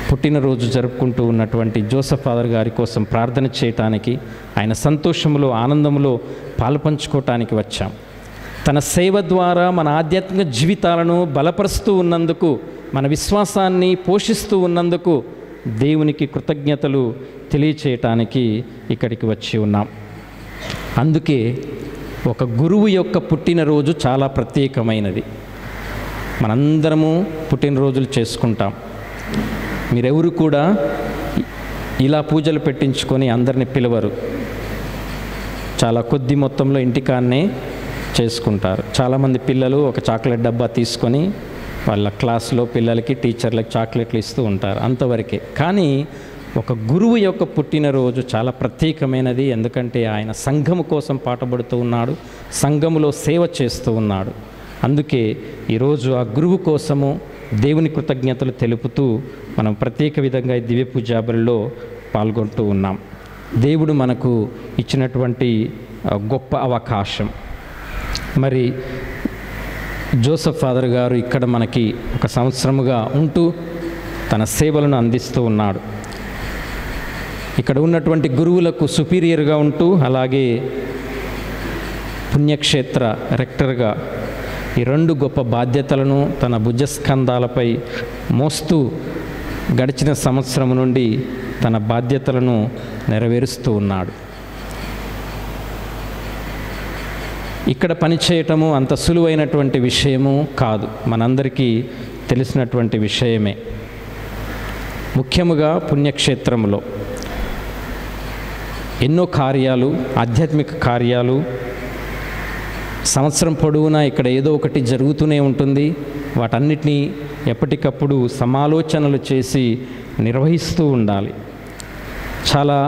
పుట్టినరోజు జరుపుకుంటూ ఉన్నటువంటి జోసెఫ్ ఫాదర్ గారి కోసం ప్రార్థన చేయటానికి, ఆయన సంతోషంలో, ఆనందంలో పాలు పంచుకోవటానికి వచ్చాం. తన సేవ ద్వారా మన ఆధ్యాత్మిక జీవితాలను బలపరుస్తూ ఉన్నందుకు, మన విశ్వాసాన్ని పోషిస్తూ ఉన్నందుకు దేవునికి కృతజ్ఞతలు తెలియచేయటానికి ఇక్కడికి వచ్చి ఉన్నాం. అందుకే ఒక గురువు యొక్క పుట్టినరోజు చాలా ప్రత్యేకమైనది. మనందరము పుట్టినరోజులు చేసుకుంటాం. మీరెవరు కూడా ఇలా పూజలు పెట్టించుకొని అందరిని పిలవరు. చాలా కొద్ది మొత్తంలో ఇంటికాన్నే చేసుకుంటారు. చాలామంది పిల్లలు ఒక చాక్లెట్ డబ్బా తీసుకొని వాళ్ళ క్లాస్లో పిల్లలకి, టీచర్లకి చాక్లెట్లు ఇస్తూ ఉంటారు, అంతవరకే. కానీ ఒక గురువు యొక్క పుట్టినరోజు చాలా ప్రత్యేకమైనది. ఎందుకంటే ఆయన సంఘము కోసం పాటుపడుతూ ఉన్నాడు, సంఘములో సేవ చేస్తూ ఉన్నాడు. అందుకే ఈరోజు ఆ గురువు కోసము దేవుని కృతజ్ఞతలు తెలుపుతూ మనం ప్రత్యేక విధంగా ఈ దివ్య పూజా బలిలో పాల్గొంటూ ఉన్నాం. దేవుడు మనకు ఇచ్చినటువంటి గొప్ప అవకాశం. మరి జోసెఫ్ ఫాదర్ గారు ఇక్కడ మనకి ఒక సంవత్సరముగా ఉంటూ తన సేవలను అందిస్తూ ఉన్నాడు. ఇక్కడ ఉన్నటువంటి గురువులకు సుపీరియర్గా ఉంటూ, అలాగే పుణ్యక్షేత్ర రెక్టర్గా ఈ రెండు గొప్ప బాధ్యతలను తన భుజస్కంధాలపై మోస్తూ గడిచిన సంవత్సరం నుండి తన బాధ్యతలను నెరవేరుస్తూ ఉన్నాడు. ఇక్కడ పనిచేయటము అంత సులువైనటువంటి విషయము కాదు, మనందరికీ తెలిసినటువంటి విషయమే. ముఖ్యముగా పుణ్యక్షేత్రంలో ఎన్నో కార్యాలు, ఆధ్యాత్మిక కార్యాలు సంవత్సరం పొడవునా ఇక్కడ ఏదో ఒకటి జరుగుతూనే ఉంటుంది. వాటన్నిటినీ ఎప్పటికప్పుడు సమాలోచనలు చేసి నిర్వహిస్తూ ఉండాలి. చాలా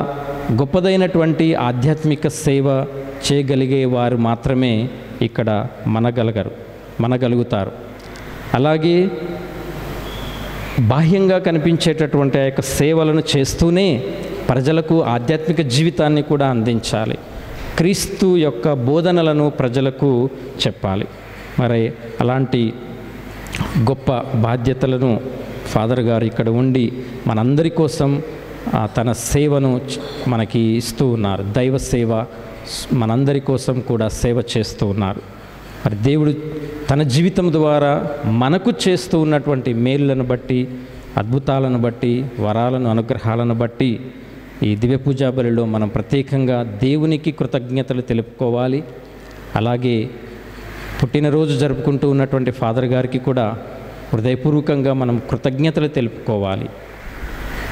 గొప్పదైనటువంటి ఆధ్యాత్మిక సేవ చేయగలిగే వారు మాత్రమే ఇక్కడ మనగలుగుతారు. అలాగే బాహ్యంగా కనిపించేటటువంటి ఆ యొక్క సేవలను చేస్తూనే ప్రజలకు ఆధ్యాత్మిక జీవితాన్ని కూడా అందించాలి. క్రీస్తు యొక్క బోధనలను ప్రజలకు చెప్పాలి. మరి అలాంటి గొప్ప బాధ్యతలను ఫాదర్ గారు ఇక్కడ ఉండి మనందరి కోసం తన సేవను మనకి ఇస్తూ ఉన్నారు. దైవ సేవ మనందరి కోసం కూడా సేవ చేస్తూ ఉన్నారు. మరి దేవుడు తన జీవితం ద్వారా మనకు చేస్తూ ఉన్నటువంటి మేలులను బట్టి, అద్భుతాలను బట్టి, వరాలను, అనుగ్రహాలను బట్టి ఈ దివ్య పూజా బలిలో మనం ప్రత్యేకంగా దేవునికి కృతజ్ఞతలు తెలుపుకోవాలి. అలాగే పుట్టినరోజు జరుపుకుంటూ ఉన్నటువంటి ఫాదర్ గారికి కూడా హృదయపూర్వకంగా మనం కృతజ్ఞతలు తెలుపుకోవాలి.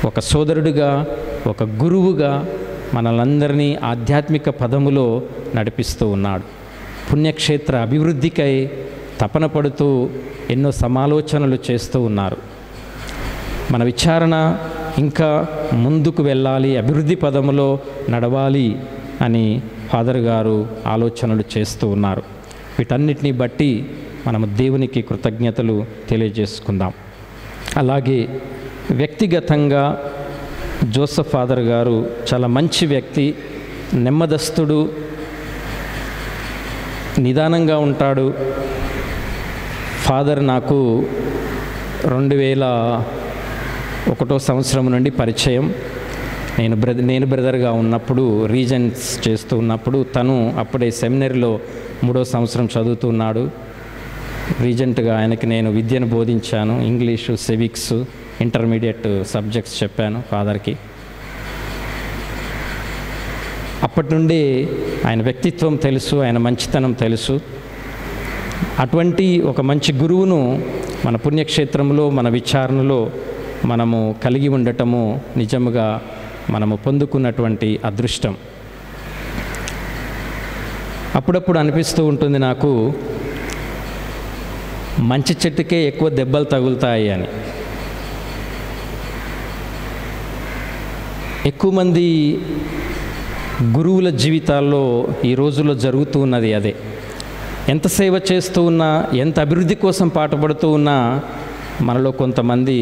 ఒక సోదరుడిగా, ఒక గురువుగా మనలందరినీ ఆధ్యాత్మిక పదములో నడిపిస్తూ ఉన్నాడు. పుణ్యక్షేత్ర అభివృద్ధికై తపన పడుతూ ఎన్నో సమాలోచనలు చేస్తూ ఉన్నారు. మన విచారణ ఇంకా ముందుకు వెళ్ళాలి, అభివృద్ధి పదములో నడవాలి అని ఫాదర్ గారు ఆలోచనలు చేస్తూ ఉన్నారు. వీటన్నిటిని బట్టి మనము దేవునికి కృతజ్ఞతలు తెలియజేసుకుందాం. అలాగే వ్యక్తిగతంగా జోసఫ్ ఫాదర్ గారు చాలా మంచి వ్యక్తి, నెమ్మదస్తుడు, నిదానంగా ఉంటాడు. ఫాదర్ నాకు 2001 సంవత్సరం నుండి పరిచయం. నేను బ్రదర్గా ఉన్నప్పుడు, రీజన్స్ చేస్తూ ఉన్నప్పుడు, తను అప్పుడే సెమినరీలో 3వ సంవత్సరం చదువుతున్నాడు. రీజెంట్గా ఆయనకి నేను విద్యను బోధించాను. ఇంగ్లీషు, సివిక్స్, ఇంటర్మీడియట్ సబ్జెక్ట్స్ చెప్పాను ఫాదర్కి. అప్పటి నుండి ఆయన వ్యక్తిత్వం తెలుసు, ఆయన మంచితనం తెలుసు. అటువంటి ఒక మంచి గురువును మన పుణ్యక్షేత్రంలో, మన విచారణలో మనము కలిగి ఉండటము నిజముగా మనము పొందుకున్నటువంటి అదృష్టం. అప్పుడప్పుడు అనిపిస్తూ ఉంటుంది నాకు, మంచి చెట్టుకే ఎక్కువ దెబ్బలు తగులుతాయి అని. ఎక్కువ మంది గురువుల జీవితాల్లో ఈ రోజుల్లో జరుగుతూ ఉన్నది అదే. ఎంత సేవ చేస్తూ ఉన్నా, ఎంత అభివృద్ధి కోసం పాటుపడుతూ ఉన్నా, మనలో కొంతమంది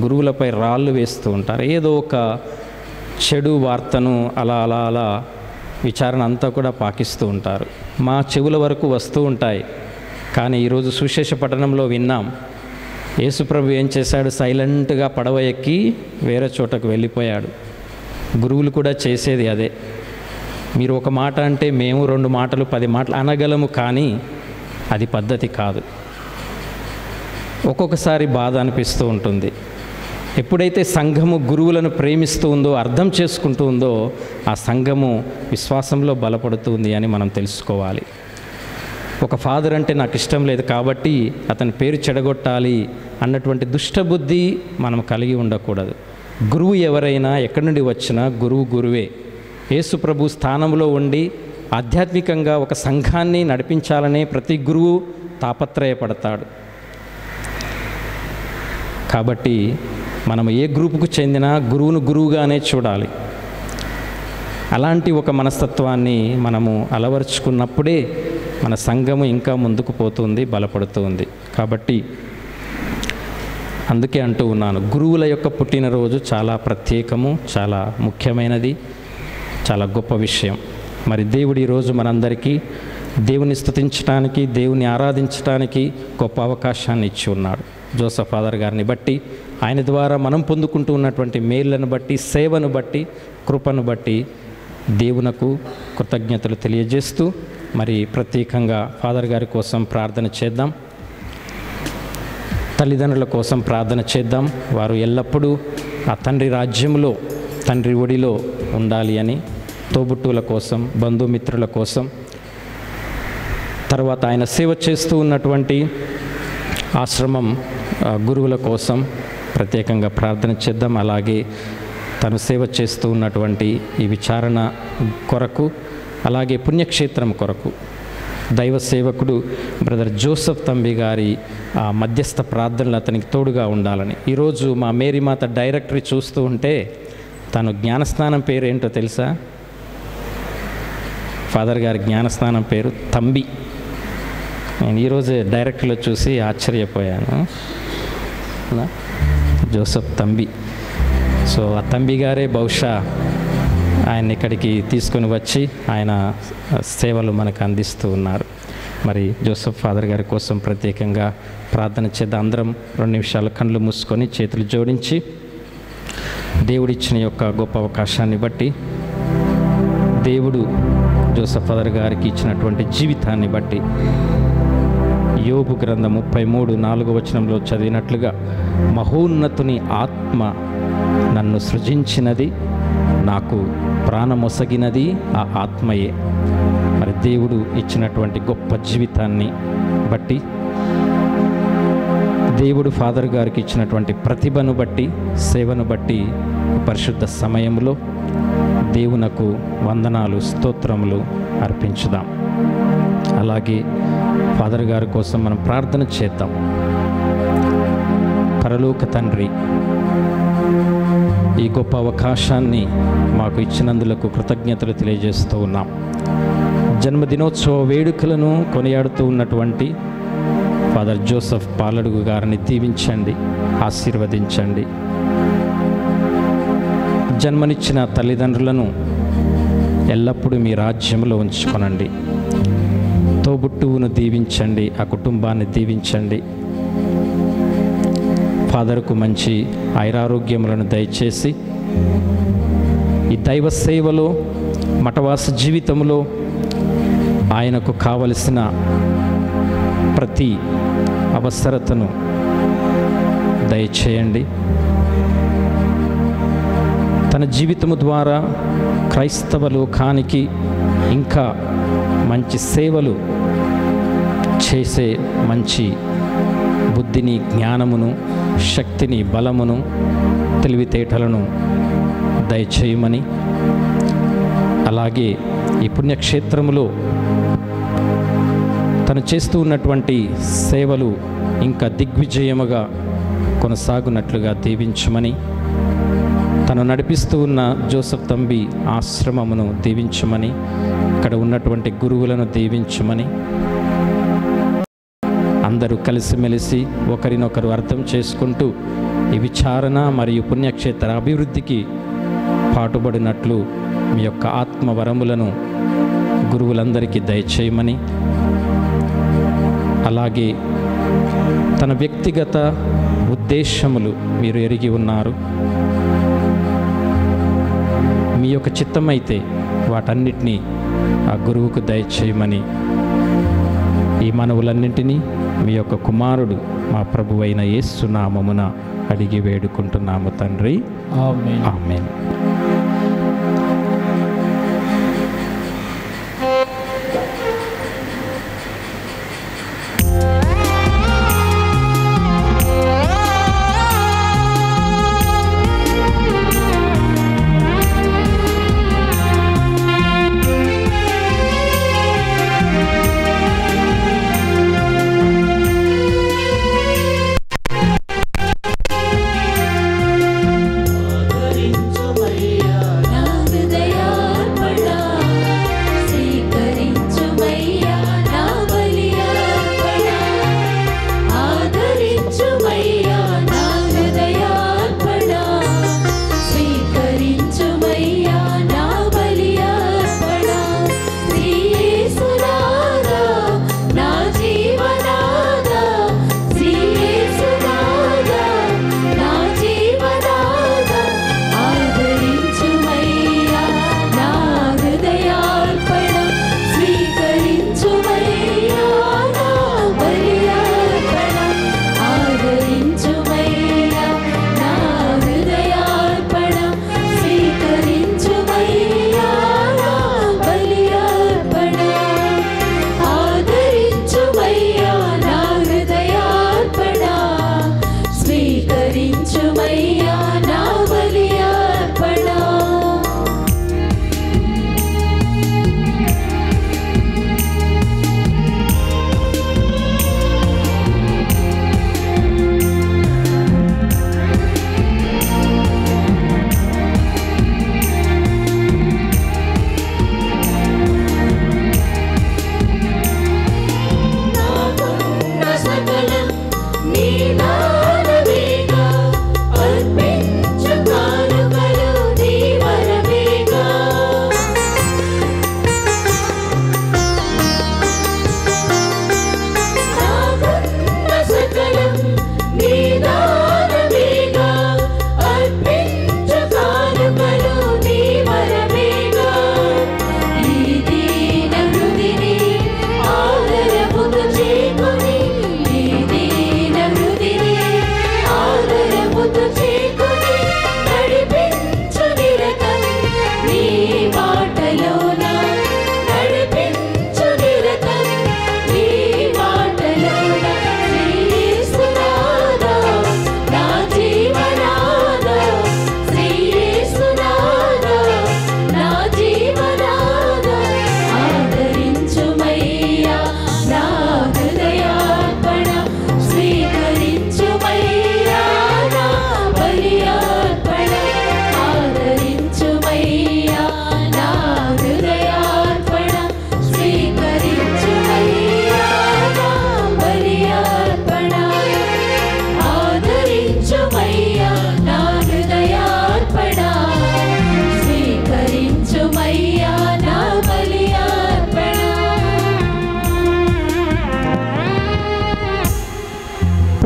గురువులపై రాళ్ళు వేస్తూ ఉంటారు. ఏదో ఒక చెడు వార్తను అలా అలా అలా విచారణ అంతా కూడా పాకిస్తూ ఉంటారు. మా చెవుల వరకు వస్తూ ఉంటాయి. కానీ ఈరోజు సువిశేష పట్టణంలో విన్నాం, యేసుప్రభు ఏం చేశాడు? సైలెంట్గా పడవ ఎక్కి వేరే చోటకు వెళ్ళిపోయాడు. గురువులు కూడా చేసేది అదే. మీరు ఒక మాట అంటే మేము 2 మాటలు 10 మాటలు అనగలము, కానీ అది పద్ధతి కాదు. ఒక్కొక్కసారి బాధ అనిపిస్తూ ఉంటుంది. ఎప్పుడైతే సంఘము గురువులను ప్రేమిస్తూ ఉందో, అర్థం చేసుకుంటూ ఉందో, ఆ సంఘము విశ్వాసంలో బలపడుతుంది అని మనం తెలుసుకోవాలి. ఒక ఫాదర్ అంటే నాకు ఇష్టం లేదు కాబట్టి అతని పేరు చెడగొట్టాలి అన్నటువంటి దుష్టబుద్ధి మనం కలిగి ఉండకూడదు. గురువు ఎవరైనా, ఎక్కడి నుండి వచ్చినా గురువు గురువే. యేసు ప్రభు స్థానంలో ఉండి ఆధ్యాత్మికంగా ఒక సంఘాన్ని నడిపించాలనే ప్రతి గురువు తాపత్రయపడతాడు. కాబట్టి మనం ఏ గ్రూపుకు చెందినా గురువును గురువుగానే చూడాలి. అలాంటి ఒక మనస్తత్వాన్ని మనము అలవరుచుకున్నప్పుడే మన సంఘము ఇంకా ముందుకు పోతుంది, బలపడుతుంది. కాబట్టి అందుకే అంటూ ఉన్నాను, గురువుల యొక్క పుట్టినరోజు చాలా ప్రత్యేకము, చాలా ముఖ్యమైనది, చాలా గొప్ప విషయం. మరి దేవుడు ఈరోజు మనందరికీ దేవుని స్తుతించడానికి, దేవుని ఆరాధించడానికి గొప్ప అవకాశాన్ని ఇచ్చి ఉన్నాడు. జోసఫ్ ఫాదర్ గారిని బట్టి, ఆయన ద్వారా మనం పొందుకుంటూ ఉన్నటువంటి మేళ్లను బట్టి, సేవను బట్టి, కృపను బట్టి దేవునకు కృతజ్ఞతలు తెలియజేస్తూ మరి ప్రత్యేకంగా ఫాదర్ గారి కోసం ప్రార్థన చేద్దాం. తల్లిదండ్రుల కోసం ప్రార్థన చేద్దాం. వారు ఎల్లప్పుడూ ఆ తండ్రి రాజ్యంలో, తండ్రి ఒడిలో ఉండాలి అని, తోబుట్టువుల కోసం, బంధుమిత్రుల కోసం, తర్వాత ఆయన సేవ చేస్తూ ఉన్నటువంటి ఆశ్రమం గురువుల కోసం ప్రత్యేకంగా ప్రార్థన చేద్దాం. అలాగే తను సేవ చేస్తూ ఉన్నటువంటి ఈ విచారణ కొరకు, అలాగే పుణ్యక్షేత్రం కొరకు దైవ సేవకుడు బ్రదర్ జోసఫ్ తంబి గారి మధ్యస్థ ప్రార్థనలు అతనికి తోడుగా ఉండాలని. ఈరోజు మా మేరీమాత డైరెక్టరీ చూస్తూ ఉంటే తను జ్ఞానస్నానం పేరు ఏంటో తెలుసా? ఫాదర్ గారి జ్ఞానస్నానం పేరు తంబి. నేను ఈరోజే డైరెక్టరీలో చూసి ఆశ్చర్యపోయాను. జోసఫ్ తంబి. సో ఆ తంబి గారే బహుశా ఆయన ఇక్కడికి తీసుకొని వచ్చి ఆయన సేవలు మనకు అందిస్తూ ఉన్నారు. మరి జోసఫ్ ఫాదర్ గారి కోసం ప్రత్యేకంగా ప్రార్థన చేద్దాం. అందరం 2 నిమిషాలు కళ్ళు మూసుకొని చేతులు జోడించి దేవుడిచ్చిన యొక్క గొప్ప అవకాశాన్ని బట్టి, దేవుడు జోసఫ్ ఫాదర్ గారికి ఇచ్చినటువంటి జీవితాన్ని బట్టి, యోబు గ్రంథం 33:4 చదివినట్లుగా, మహోన్నతుని ఆత్మ నన్ను సృజించినది, నాకు ప్రాణమొసగినది ఆ ఆత్మయే. మరి దేవుడు ఇచ్చినటువంటి గొప్ప జీవితాన్ని బట్టి, దేవుడు ఫాదర్ గారికి ఇచ్చినటువంటి ప్రతిభను బట్టి, సేవను బట్టి పరిశుద్ధ సమయంలో దేవునకు వందనాలు, స్తోత్రములు అర్పించుదాం. అలాగే ఫాదర్ గారి కోసం మనం ప్రార్థన చేద్దాం. పరలోక తండ్రి, ఈ గొప్ప అవకాశాన్ని మాకు ఇచ్చినందులకు కృతజ్ఞతలు తెలియజేస్తూ ఉన్నాం. జన్మదినోత్సవ వేడుకలను కొనియాడుతూ ఉన్నటువంటి ఫాదర్ జోసఫ్ పాలడుగు గారిని దీవించండి, ఆశీర్వదించండి. జన్మనిచ్చిన తల్లిదండ్రులను ఎల్లప్పుడూ మీ రాజ్యంలో ఉంచుకొనండి. తోబుట్టువును దీవించండి, ఆ కుటుంబాన్ని దీవించండి. ఫాదర్కు మంచి ఆయురారోగ్యములను దయచేసి ఈ దైవ సేవలో, మఠవాస జీవితంలో ఆయనకు కావలసిన ప్రతి అవసరతను దయచేయండి. తన జీవితము ద్వారా క్రైస్తవ లోకానికి ఇంకా మంచి సేవలు చేసే మంచి బుద్ధిని, జ్ఞానమును, శక్తిని, బలమును, తెలివితేటలను దయచేయమని, అలాగే ఈ పుణ్యక్షేత్రములో తను చేస్తూ ఉన్నటువంటి సేవలు ఇంకా దిగ్విజయముగా కొనసాగునట్లుగా దీవించమని, తను నడిపిస్తూ ఉన్న జోసెఫ్ తంబి ఆశ్రమమును దీవించమని, ఇక్కడ ఉన్నటువంటి గురువులను దీవించమని, అందరూ కలిసిమెలిసి ఒకరినొకరు అర్థం చేసుకుంటూ ఈ విచారణ మరియు పుణ్యక్షేత్ర అభివృద్ధికి పాటుపడినట్లు మీ యొక్క ఆత్మవరములను గురువులందరికీ దయచేయమని, అలాగే తన వ్యక్తిగత ఉద్దేశములు మీరు ఎరిగి ఉన్నారు. మీ యొక్క చిత్తమైతే వాటన్నిటినీ ఆ గురువుకు దయచేయమని, ఈ మనవులన్నింటినీ మీ యొక్క కుమారుడు మా ప్రభువైన యేసు నామమున అడిగి వేడుకుంటున్నాము తండ్రి. ఆమేన్. ఆమేన్. ఆదరించు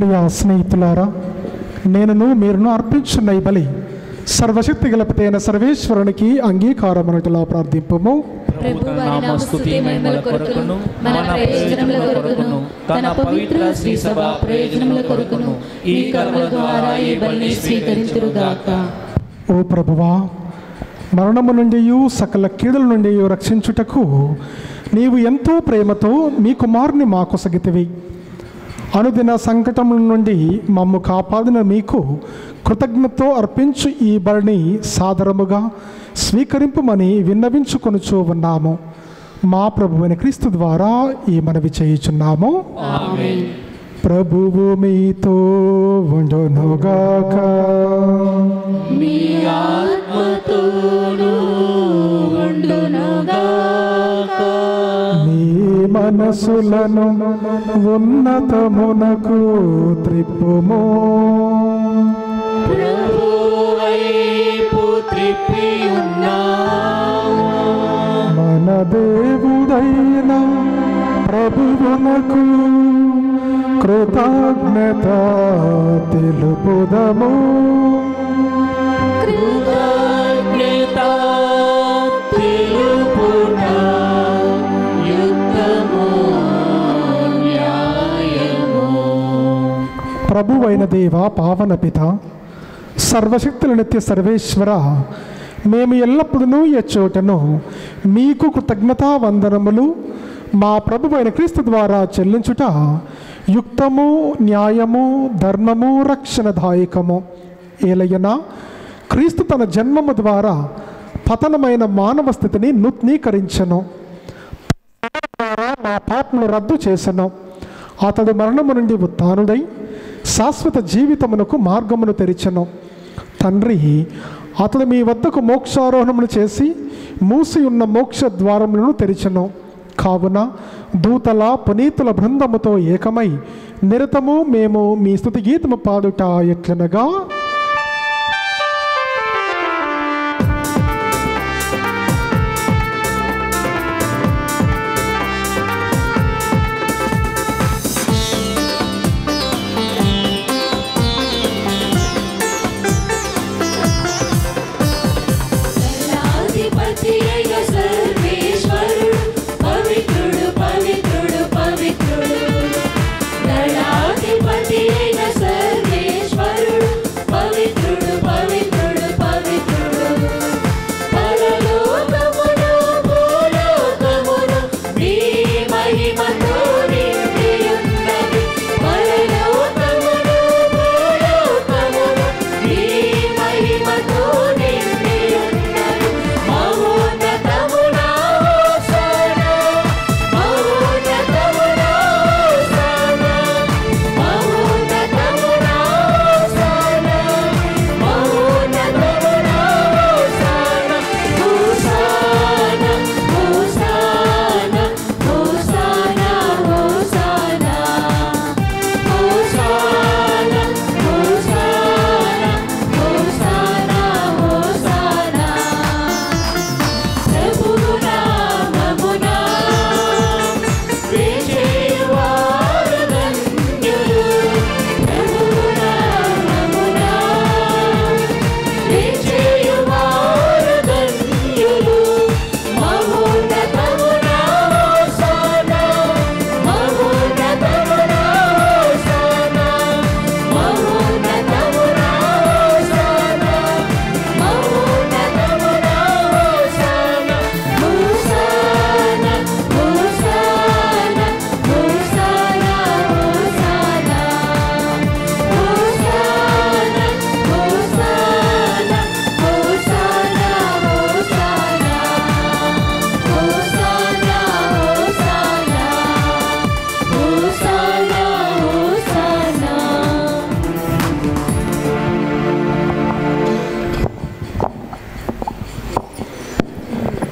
ప్రియ స్నేహితులారా, నేనును మీరును అర్పించున్న ఈ బలి సర్వశక్తి గలపతైన సర్వేశ్వరునికి అంగీకారమనటలా ప్రార్థింపము. ప్రభు వారి నామస్తుతి మహిమల కొరకును మన ప్రయోజనముల కొరకును తన పవిత్ర శ్రీ సభ ప్రయోజనముల కొరకును ఈ కర్మల ద్వారా ఈ బలిని స్వీకరించురుగాక. ఓ ప్రభువా, మరణము నుండి సకల కీడుల నుండి రక్షించుటకు నీవు ఎంతో ప్రేమతో మీ కుమారుని మాకు సగితివి. అనుదిన సంకటముల నుండి మమ్ము కాపాడిన మీకు కృతజ్ఞతతో అర్పించు ఈ బలిని సాదరముగా స్వీకరింపుమని విన్నవించుకొనుచూ ఉన్నాము. మా ప్రభువైన క్రీస్తు ద్వారా ఈ మనవి చేయుచున్నాము. ఆమేన్. ప్రభువు మీతో ఉండునుగాక. మీ ఆత్మతోను ఉండునుగాక. మీ మనసులను ఉన్నతమునకు త్రిప్పుము. ప్రభువైపు త్రిప్పి ఉన్నాము. మన దేవుడైన ప్రభువునకు కృతజ్ఞత తెలుపుదము. కృతజ్ఞత తెలుపుట యుక్తము న్యాయము. ప్రభువైన దేవ, పావన పిత, సర్వశక్తుల నిత్య సర్వేశ్వర, మేము ఎల్లప్పుడూ ఎచ్చోటను మీకు కృతజ్ఞతా వందనములు మా ప్రభువైన క్రీస్తు ద్వారా చెల్లించుట యుక్తము, న్యాయము, ధర్మము, రక్షణదాయకము. ఏలయనా క్రీస్తు తన జన్మము ద్వారా పతనమైన మానవ స్థితిని నూతనీకరించను. మా పాపమును రద్దు చేసను. అతడు మరణము నుండి ఉత్థానుడై శాశ్వత జీవితమునకు మార్గమును తెరిచెను. తండ్రి, అతడు మీ వద్దకు మోక్షారోహణమును చేసి మూసి ఉన్న మోక్ష ద్వారములను తెరిచెను. కావున దూతల పునీతుల బృందముతో ఏకమై నిరతము మేము మీ స్తుతి గీతము పాడుట ఎట్లనగా,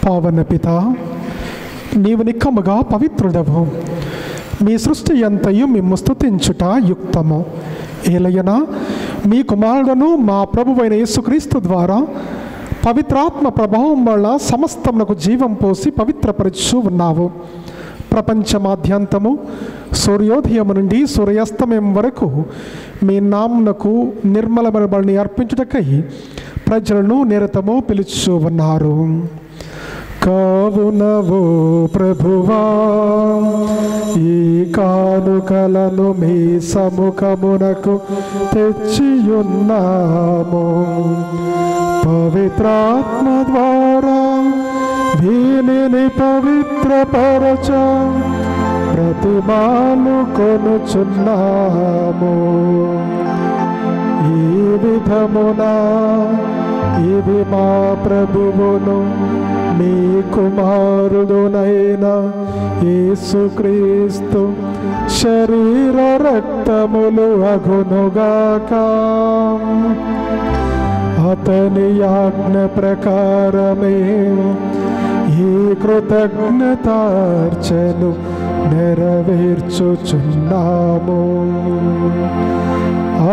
పావన పిత, నీవు నిక్కముగా పవిత్రుడవు. మీ సృష్టి అంతయు మిమ్ము స్తుతించుట యుక్తము. ఏలయనా మీ కుమారుడును మా ప్రభువైన యేసుక్రీస్తు ద్వారా పవిత్రాత్మ ప్రభావం వల్ల సమస్తమునకు జీవం పోసి పవిత్రపరచు ఉన్నావు. ప్రపంచమాద్యంతము సూర్యోదయం నుండి సూర్యాస్తమయం వరకు మీ నామునకు నిర్మలమైన బలిని అర్పించుటకై ప్రజలను నిరతము పిలుచు ఉన్నారు. కావునవో ప్రభువా ఈ కానుకలను మీ సముఖమునకు తెచ్చియున్నాము. పవిత్రాత్మ ద్వారా వీనిని పవిత్రపరచ ప్రతిమాను కొనుచున్నాము. ఈ విధమున ఇవి మా ప్రభువును మీ కుమారుడునైన యేసుక్రీస్తు శరీర రక్తములు అగునుగాక. అతని ఆజ్ఞ ప్రకారమే ఈ కృతజ్ఞతార్చను నెరవేర్చుచున్నాము.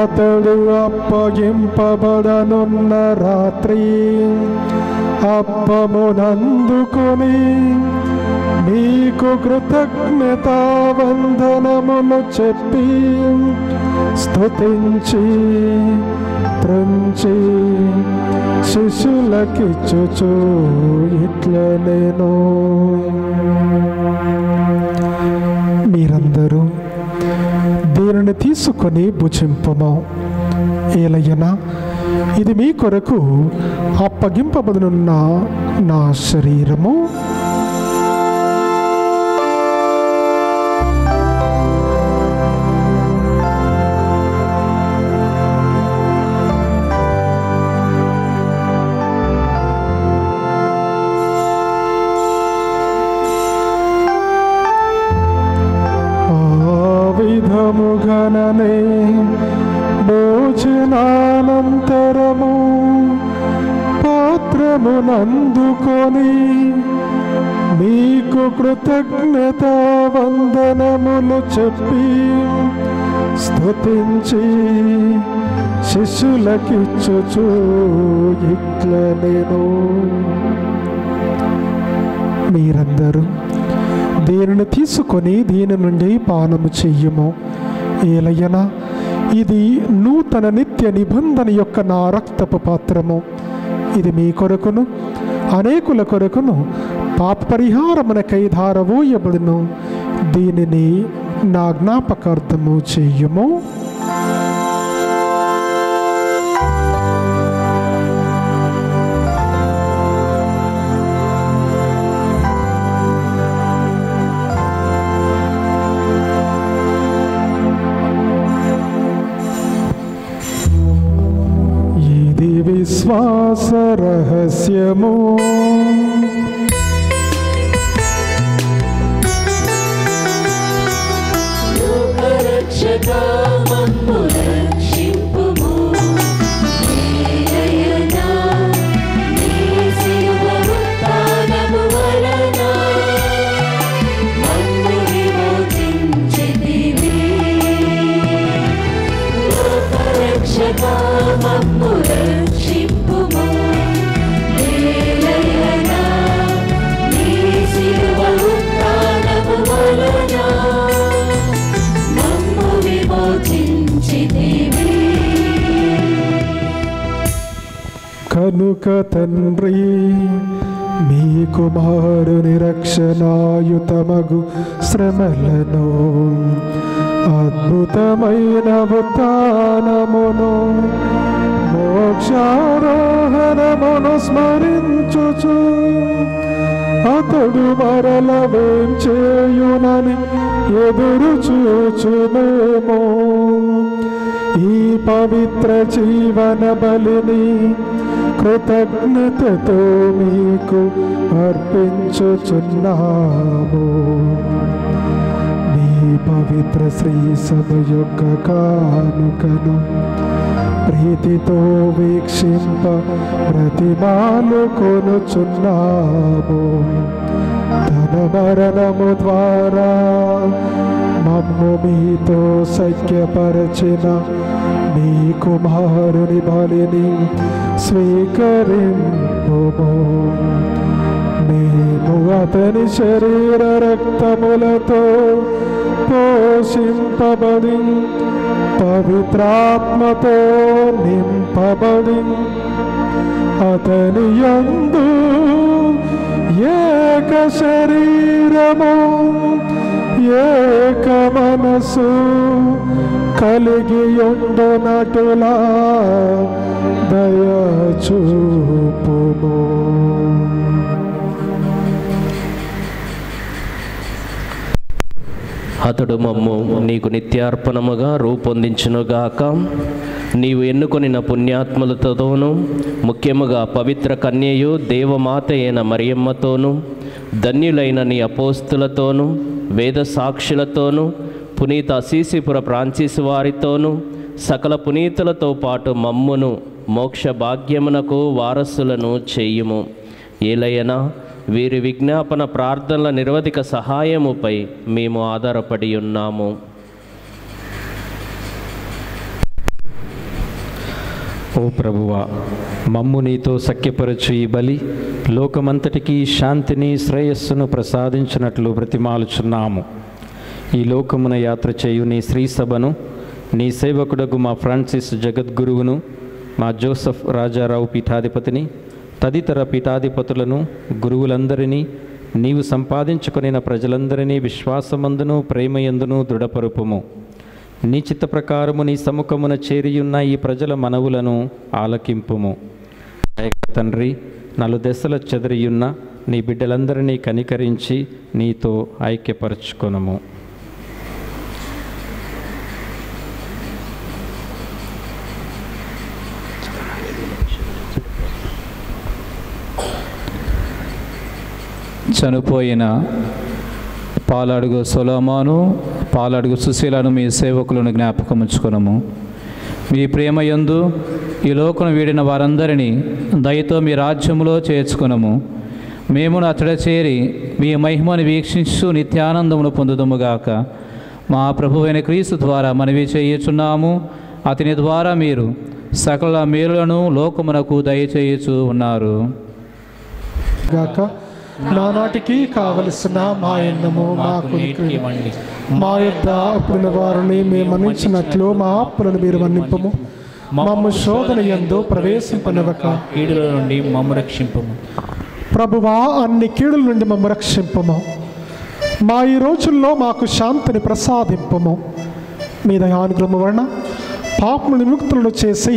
అతడు అప్పగింపబడనున్న రాత్రి అప్పమునందుకొని మీకు కృతజ్ఞతా వందనములు చెప్పి స్తుతించి త్రుంచి శిష్యులకిచ్చుచు ఇట్లనేను, మీరందరూ దీనిని తీసుకొని భుజింపము. ఏలయనా ఇది మీ కొరకు అప్పగింపబడనున్న నా శరీరము. విధముగననే భోజనానంతరము పాత్రమునందుకొని మీకు కృతజ్ఞతా వందనములు చెప్పి స్తుతించి శిష్యులకిచ్చుచు ఇట్లనేను, మీరందరూ దీనిని తీసుకొని దీని నుండి పానము చెయ్యము. ఏలయనా ఇది నూతన నిత్య నిబంధన యొక్క నా రక్తపు పాత్రము. ఇది మీ కొరకును అనేకుల కొరకును పాప పరిహారమునకై ధారవోయబడును. దీనిని నా జ్ఞాపకార్థము చెయ్యము. విశ్వాస రహస్యము. కనుక తండ్రి మీ కుమారుని రక్షణాయుతమగు శ్రమలను అద్భుతమైన ఉత్థానమును మోక్షారోహణమును స్మరించుచు అతడు మరల వేం చేయునని ఎదురు చూచుమేమో ఈ పవిత్ర జీవన బలిని కృతజ్ఞతతో మీకు అర్పించుచున్నాము. మీ పవిత్ర శ్రీ సభ యొక్క కానుకను ప్రీతితో వీక్షింప ప్రతిమాలు కొనుచున్నాము. తన మరణము ద్వారా మమ్ము మీతో సఖ్యపరచిన మీ కుమారుని బలిని స్వీకరింపుము. మేము అతని శరీర రక్తములతో పోషింపబడి పవిత్రాత్మతో నింపబడి అతని యందు ఏక శరీరము ఏక మనసు కలిగి ఉండునటులా దయచూపుము. అతడు మమ్ము నీకు నిత్యార్పణముగా రూపొందించునుగాక. నీవు ఎన్నుకొనిన పుణ్యాత్ములతోనూ ముఖ్యముగా పవిత్ర కన్యయు దేవమాత అయిన మరియమ్మతోనూ ధన్యులైన నీ అపోస్తులతోనూ వేద సాక్షులతోనూ పునీత అసీసిపుర ఫ్రాన్సిస్ వారితోనూ సకల పునీతులతో పాటు మమ్మును మోక్ష భాగ్యమునకు వారసులను చేయుము. ఏలయనా వీరి విజ్ఞాపన ప్రార్థనల నిరవధిక సహాయముపై మేము ఆధారపడి ఉన్నాము. ఓ ప్రభువా, మమ్ము నీతో సఖ్యపరచు ఈ బలి లోకమంతటికీ శాంతిని శ్రేయస్సును ప్రసాదించినట్లు బ్రతిమాలుచున్నాము. ఈ లోకమున యాత్ర చేయు నీ శ్రీసభను, నీ సేవకుడగు మా ఫ్రాన్సిస్ జగద్గురువును, మా జోసెఫ్ రాజారావు పీఠాధిపతిని, తదితర పీఠాధిపతులను, గురువులందరినీ, నీవు సంపాదించుకొనిన ప్రజలందరినీ విశ్వాసమందును ప్రేమయందును దృఢపరుపుము. నీ చిత్త ప్రకారము నీ సముఖమున చేరియున్న ఈ ప్రజల మనవులను ఆలకింపుము. తండ్రి, నలుదెసల చెదరియున్న నీ బిడ్డలందరినీ కనికరించి నీతో ఐక్యపరచుకొనుము. చనిపోయిన పాలడుగు సొలొమోను, పాలడుగు సుశీలను మీ సేవకులను జ్ఞాపకం ఉంచుకొనుము. మీ ప్రేమయందు ఈ లోకం వీడిన వారందరినీ దయతో మీ రాజ్యములో చేర్చుకొనుము. మేమును అతడ చేరి మీ మహిమను వీక్షించు నిత్యానందమును పొందుదుముగాక. మా ప్రభువైన క్రీస్తు ద్వారా మనవి చేయుచున్నాము. అతని ద్వారా మీరు సకల మేలులను లోకమునకు దయచేయుచు ఉన్నారు గాక. నానాటికి కావలసిన మా ఎన్నము మాకు ఇవ్వండి. మా యొద్ద అప్పుడున్న వారిని మేము మన్నించినట్లు మా అప్పులను మీరు మన్నింపము. మమ్ము శోధన యందు ప్రవేశింపనివ్వక కీడుల నుండి మమ్ము రక్షింపము. ప్రభువా, అన్ని కీడుల నుండి మమ్ము రక్షింపము. మా ఈ రోజుల్లో మాకు శాంతిని ప్రసాదింపము. మీ దయానుగ్రహము వలన పాపములను విముక్తులను చేసి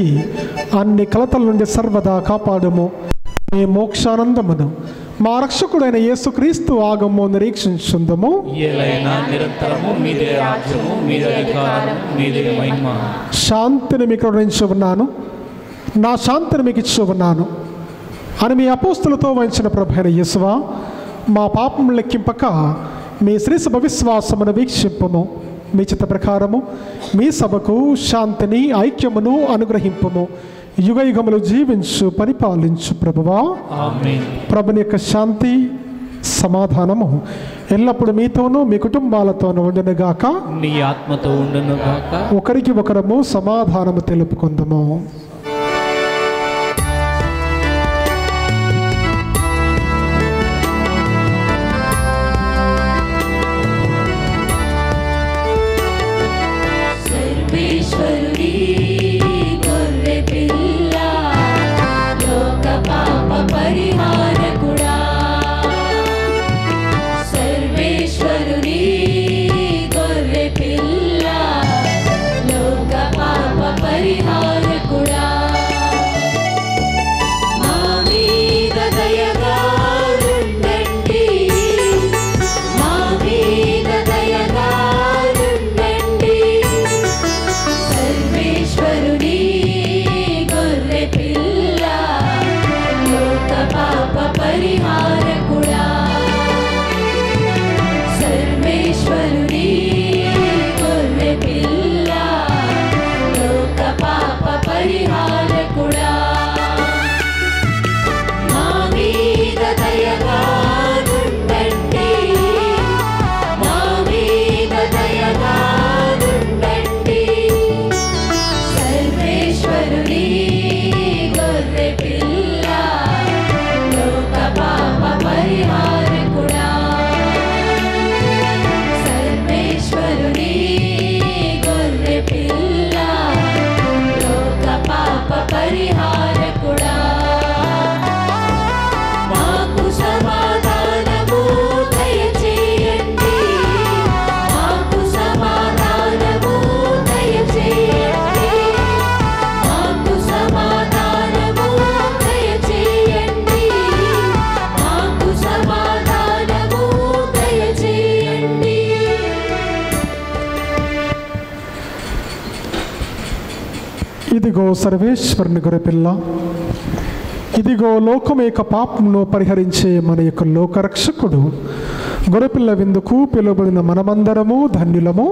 అన్ని కలతల నుండి సర్వదా కాపాడుము. మీ మోక్షానందమును మా రక్షకుడైన యేసుక్రీస్తు ఆగమము నిరీక్షించుందము. నిరంతరము మీదే రాజ్యము, మీదే అధికారము, మీదే మహిమ. శాంతిని మీకు అనుగ్రహించి ఉన్నాను, నా శాంతిని మీకు ఇచ్చి ఉన్నాను అని మీ అపోస్తులతో వహించిన ప్రభువైన యేసువా, మా పాపము లెక్కింపక మీ శ్రీసభ విశ్వాసమును వీక్షింపము. మీ చిత్త ప్రకారము మీ సభకు శాంతిని ఐక్యమును అనుగ్రహింపము. యుగ యుగములు జీవించు పరిపాలించు ప్రభువా. ఆమేన్. ప్రభుని యొక్క శాంతి సమాధానము ఎల్లప్పుడూ మీతోనూ మీ కుటుంబాలతోనూ ఉండునుగాక. నీ ఆత్మతో ఉండునుగాక. ఒకరికి ఒకరము సమాధానము తెలుపుకుందాము. సర్వేశ్వరుని ఇదిగో సర్వేశ్వరుని గొర్రెపిల్ల, ఇదిగో లోకం యొక్క పాపమును పరిహరించే మన యొక్క లోకరక్షకుడు. గొర్రెపిల్ల విందుకు పిలువబడిన మనమందరము ధన్యులము.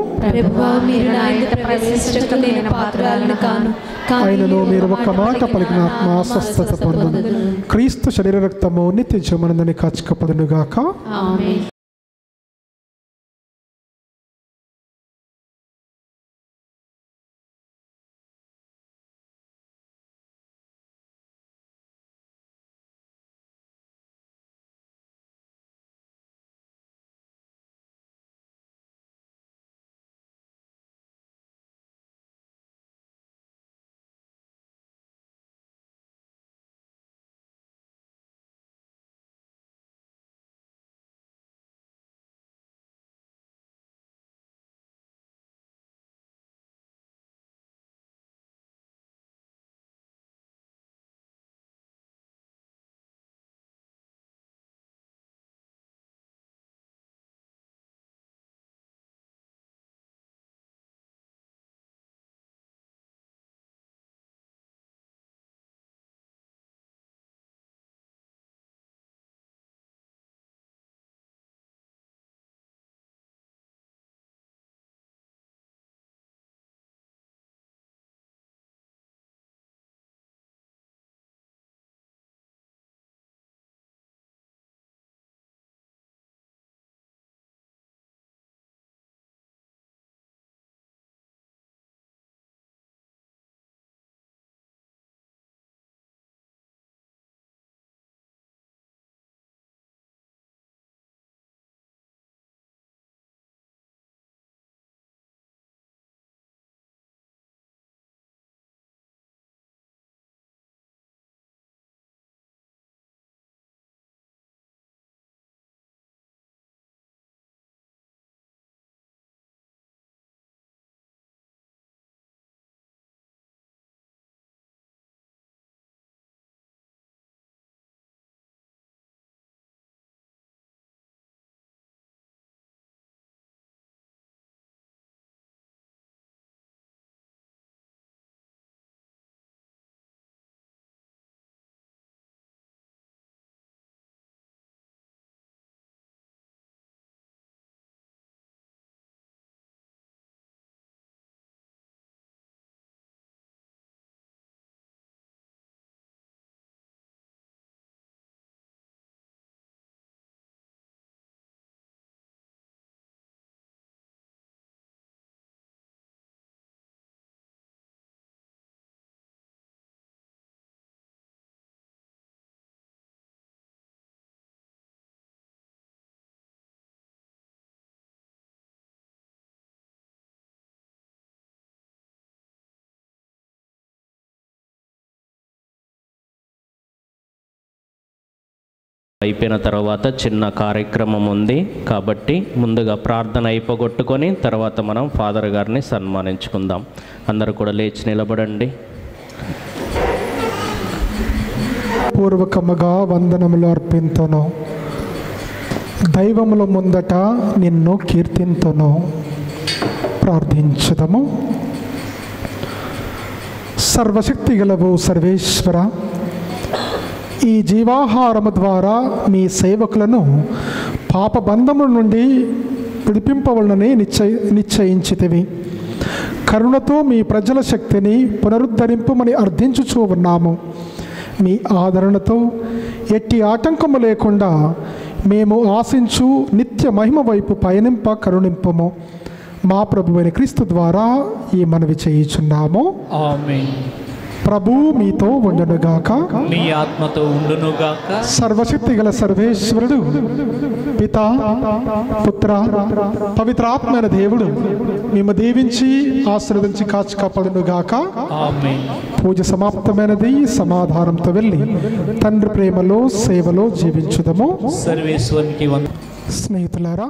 ఆయనను మీరు ఒక్క మాట పలికిన ఆత్మ స్వస్థత పొందును. క్రీస్తు శరీర రక్తము నిత్య జీవమనందని కాచుకపడునుగాక. అయిపోయిన తర్వాత చిన్న కార్యక్రమం ఉంది కాబట్టి ముందుగా ప్రార్థన అయిపోగొట్టుకొని తర్వాత మనం ఫాదర్ గారిని సన్మానించుకుందాం. అందరూ కూడా లేచి నిలబడండి. పూర్వకముగా వందనములు అర్పింతును, దైవముల ముందట నిన్ను కీర్తింతును. ప్రార్థించుదము. సర్వశక్తి గలవు సర్వేశ్వర, ఈ జీవాహారము ద్వారా మీ సేవకులను పాపబంధముల నుండి విడిపింపవలనని నిశ్చయించితివి. కరుణతో మీ ప్రజల శక్తిని పునరుద్ధరింపమని అర్థించుచూ ఉన్నాము. మీ ఆదరణతో ఎట్టి ఆటంకము లేకుండా మేము ఆశించు నిత్య మహిమ వైపు పయనింప కరుణింపము. మా ప్రభువైన క్రీస్తు ద్వారా ఈ మనవి చేయుచున్నాము. ఆమేన్. ప్రభు మీతో ఉండునుగాక, మీ ఆత్మతో ఉండునుగాక. సర్వశక్తి గల సర్వేశ్వరుడు పిత, పుత్ర, పవిత్రాత్మైన దేవుడు మేము దీవించి ఆశీర్వదించి కాచి కాపాడునుగాక. ఆమేన్. పూజ సమాప్తమైనది. సమాధానంతో వెళ్ళి తండ్రి ప్రేమలో సేవలో జీవించుదము. సర్వేశ్వరునికి స్నేహితులారా,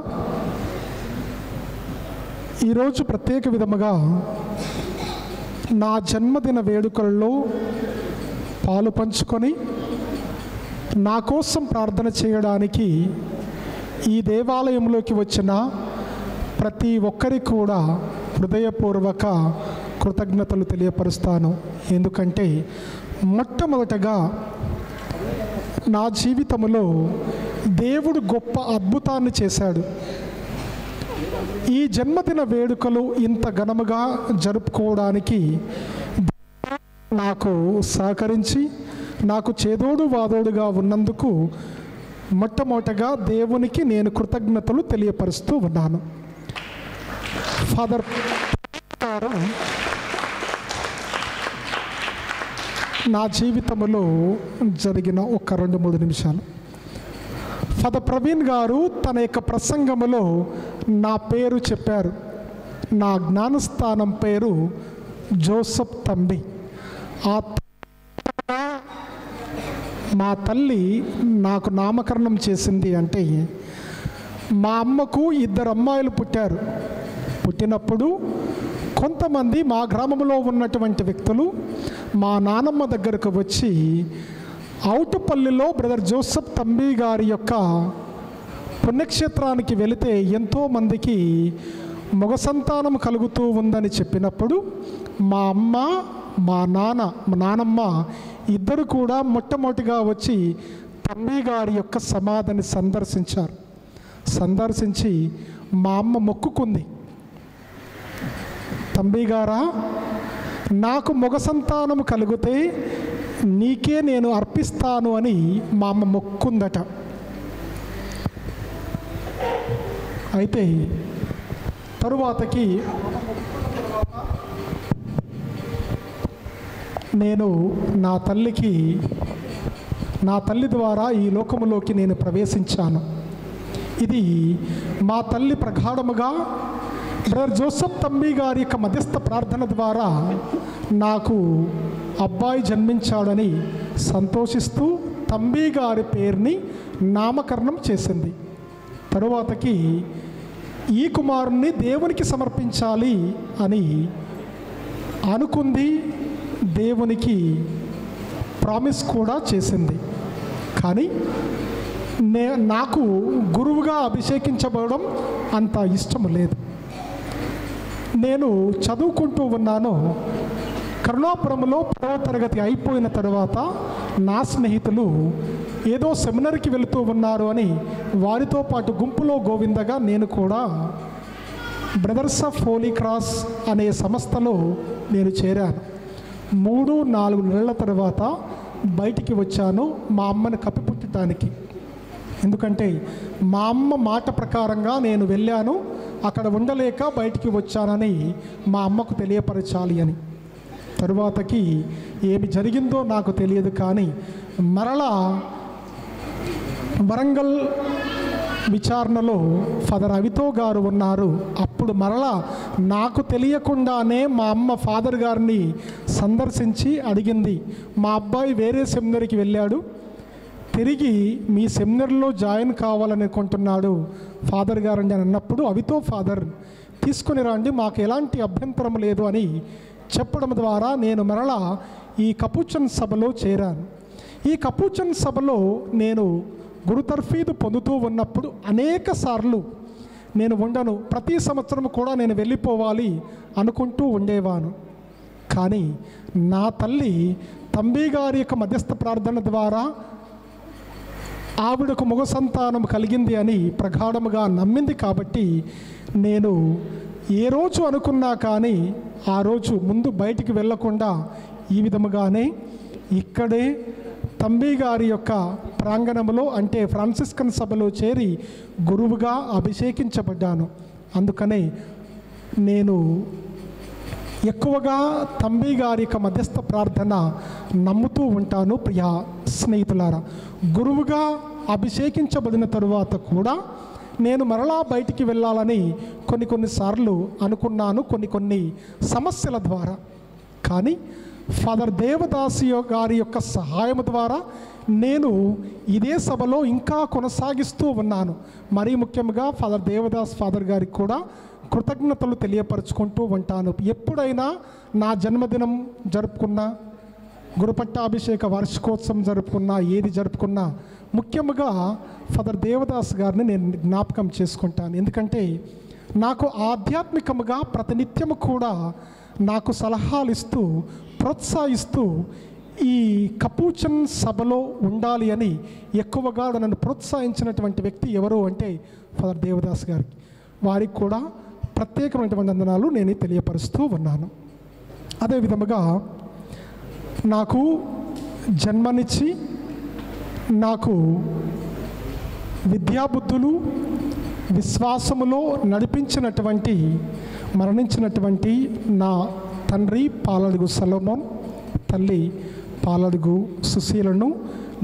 ఈరోజు ప్రత్యేక విధముగా నా జన్మదిన వేడుకల్లో పాలు పంచుకొని నా కోసం ప్రార్థన చేయడానికి ఈ దేవాలయంలోకి వచ్చిన ప్రతి ఒక్కరికి కూడా హృదయపూర్వక కృతజ్ఞతలు తెలియపరుస్తాను. ఎందుకంటే మొట్టమొదటగా నా జీవితంలో దేవుడు గొప్ప అద్భుతాన్ని చేశాడు. ఈ జన్మదిన వేడుకలు ఇంత ఘనముగా జరుపుకోవడానికి నాకు సహకరించి నాకు చేదోడు వాదోడుగా ఉన్నందుకు మొట్టమొదటగా దేవునికి నేను కృతజ్ఞతలు తెలియపరుస్తూ ఉన్నాను. ఫాదర్ నా జీవితంలో జరిగిన ఒక 2-3 నిమిషాలు. ఫాదర్ ప్రవీణ్ గారు తన యొక్క ప్రసంగంలో నా పేరు చెప్పారు. నా జ్ఞానస్థానం పేరు జోసెఫ్ తంబి. మా తల్లి నాకు నామకరణం చేసింది అంటే, మా అమ్మకు 2 అమ్మాయిలు పుట్టారు. పుట్టినప్పుడు కొంతమంది మా గ్రామంలో ఉన్నటువంటి వ్యక్తులు మా నానమ్మ దగ్గరకు వచ్చి, అవుటుపల్లిలో బ్రదర్ జోసెఫ్ తంబి గారి యొక్క పుణ్యక్షేత్రానికి వెళితే ఎంతోమందికి మగ సంతానం కలుగుతూ ఉందని చెప్పినప్పుడు మా అమ్మ మా నానమ్మ ఇద్దరు కూడా మొట్టమొదటిగా వచ్చి తంబి గారి యొక్క సమాధిని సందర్శించి మా అమ్మ మొక్కుకుంది, తంబి గారా, నాకు మగ సంతానం కలిగితే నీకే నేను అర్పిస్తాను అని మా అమ్మ మొక్కుందట. అయితే తరువాతకి నేను నా తల్లి ద్వారా ఈ లోకములోకి నేను ప్రవేశించాను. ఇది మా తల్లి ప్రగాఢముగా బ్రదర్ జోసెఫ్ తంబి గారి యొక్క మధ్యస్థ ప్రార్థన ద్వారా నాకు అబ్బాయి జన్మించాడని సంతోషిస్తూ తంబి గారి పేరుని నామకరణం చేసింది. తరువాతకి ఈ కుమారుణ్ణి దేవునికి సమర్పించాలి అని అనుకుంది. దేవునికి ప్రామిస్ కూడా చేసింది. కానీ నాకు గురువుగా అభిషేకించబడడం అంత ఇష్టం లేదు. నేను చదువుకుంటూ ఉన్నాను. కరుణాపురంలో 10వ తరగతి అయిపోయిన తర్వాత నా స్నేహితులు ఏదో సెమినర్కి వెళుతూ ఉన్నారు అని వారితో పాటు గుంపులో గోవిందగా నేను కూడా బ్రదర్స్ ఆఫ్ హోలీ క్రాస్ అనే సంస్థలో నేను చేరాను. 3-4 నెలల తర్వాత బయటికి వచ్చాను మా అమ్మని కప్పిపుట్టడానికి. ఎందుకంటే మా అమ్మ మాట ప్రకారంగా నేను వెళ్ళాను, అక్కడ ఉండలేక బయటికి వచ్చానని మా అమ్మకు తెలియపరచాలి అని. తరువాతకి ఏమి జరిగిందో నాకు తెలియదు, కానీ మరలా వరంగల్ విచారణలో ఫాదర్ అవితో గారు ఉన్నారు. అప్పుడు మరలా నాకు తెలియకుండానే మా అమ్మ ఫాదర్ గారిని సందర్శించి అడిగింది, మా అబ్బాయి వేరే సెమినరీకి వెళ్ళాడు, తిరిగి మీ సెమినర్లో జాయిన్ కావాలనుకుంటున్నాడు ఫాదర్ గారు అని అన్నప్పుడు, అవితో ఫాదర్ తీసుకుని రండి, మాకు ఎలాంటి అభ్యంతరం లేదు అని చెప్పడం ద్వారా నేను మరలా ఈ కపుచన్ సభలో చేరాను. ఈ కపుచన్ సభలో నేను గురుతర్ఫీదు పొందుతూ ఉన్నప్పుడు అనేక సార్లు నేను ఉండను, ప్రతి సంవత్సరం కూడా నేను వెళ్ళిపోవాలి అనుకుంటూ ఉండేవాను. కానీ నా తల్లి తంబి గారి యొక్క మధ్యస్థ ప్రార్థన ద్వారా ఆవిడకు మగ సంతానం కలిగింది అని ప్రగాఢముగా నమ్మింది. కాబట్టి నేను ఏ రోజు అనుకున్నా కానీ ఆ రోజు ముందు బయటికి వెళ్ళకుండా ఈ విధముగానే ఇక్కడే తంబి గారి యొక్క ప్రాంగణంలో అంటే ఫ్రాన్సిస్కన్ సభలో చేరి గురువుగా అభిషేకించబడ్డాను. అందుకనే నేను ఎక్కువగా తంబి గారి యొక్క మధ్యస్థ ప్రార్థన నమ్ముతూ ఉంటాను. ప్రియా స్నేహితులారా, గురువుగా అభిషేకించబడిన తరువాత కూడా నేను మరలా బయటికి వెళ్ళాలని కొన్నిసార్లు అనుకున్నాను, కొన్ని సమస్యల ద్వారా. కానీ ఫాదర్ దేవదాస్ గారి యొక్క సహాయం ద్వారా నేను ఇదే సభలో ఇంకా కొనసాగిస్తూ ఉన్నాను. మరీ ముఖ్యంగా ఫాదర్ దేవదాస్ ఫాదర్ గారికి కూడా కృతజ్ఞతలు తెలియపరుచుకుంటూ ఉంటాను. ఎప్పుడైనా నా జన్మదినం జరుపుకున్నా, గురుపట్టాభిషేక వార్షికోత్సవం జరుపుకున్నా, ఏది జరుపుకున్నా ముఖ్యంగా ఫాదర్ దేవదాస్ గారిని నేను జ్ఞాపకం చేసుకుంటాను. ఎందుకంటే నాకు ఆధ్యాత్మికముగా ప్రతినిత్యము కూడా నాకు సలహాలు ఇస్తూ ప్రోత్సహిస్తూ ఈ కపూచన్ సభలో ఉండాలి అని ఎక్కువగా నన్ను ప్రోత్సహించినటువంటి వ్యక్తి ఎవరు అంటే ఫాదర్ దేవదాస్ గారికి. వారికి కూడా ప్రత్యేకమైనటువంటి వందనాలు నేను తెలియపరుస్తూ ఉన్నాను. అదేవిధముగా నాకు జన్మనిచ్చి నాకు విద్యాబుద్ధులు విశ్వాసములో నడిపించినటువంటి మరణించినటువంటి నా తండ్రి పాలడుగు సలోమోన్, తల్లి పాలడుగు సుశీలను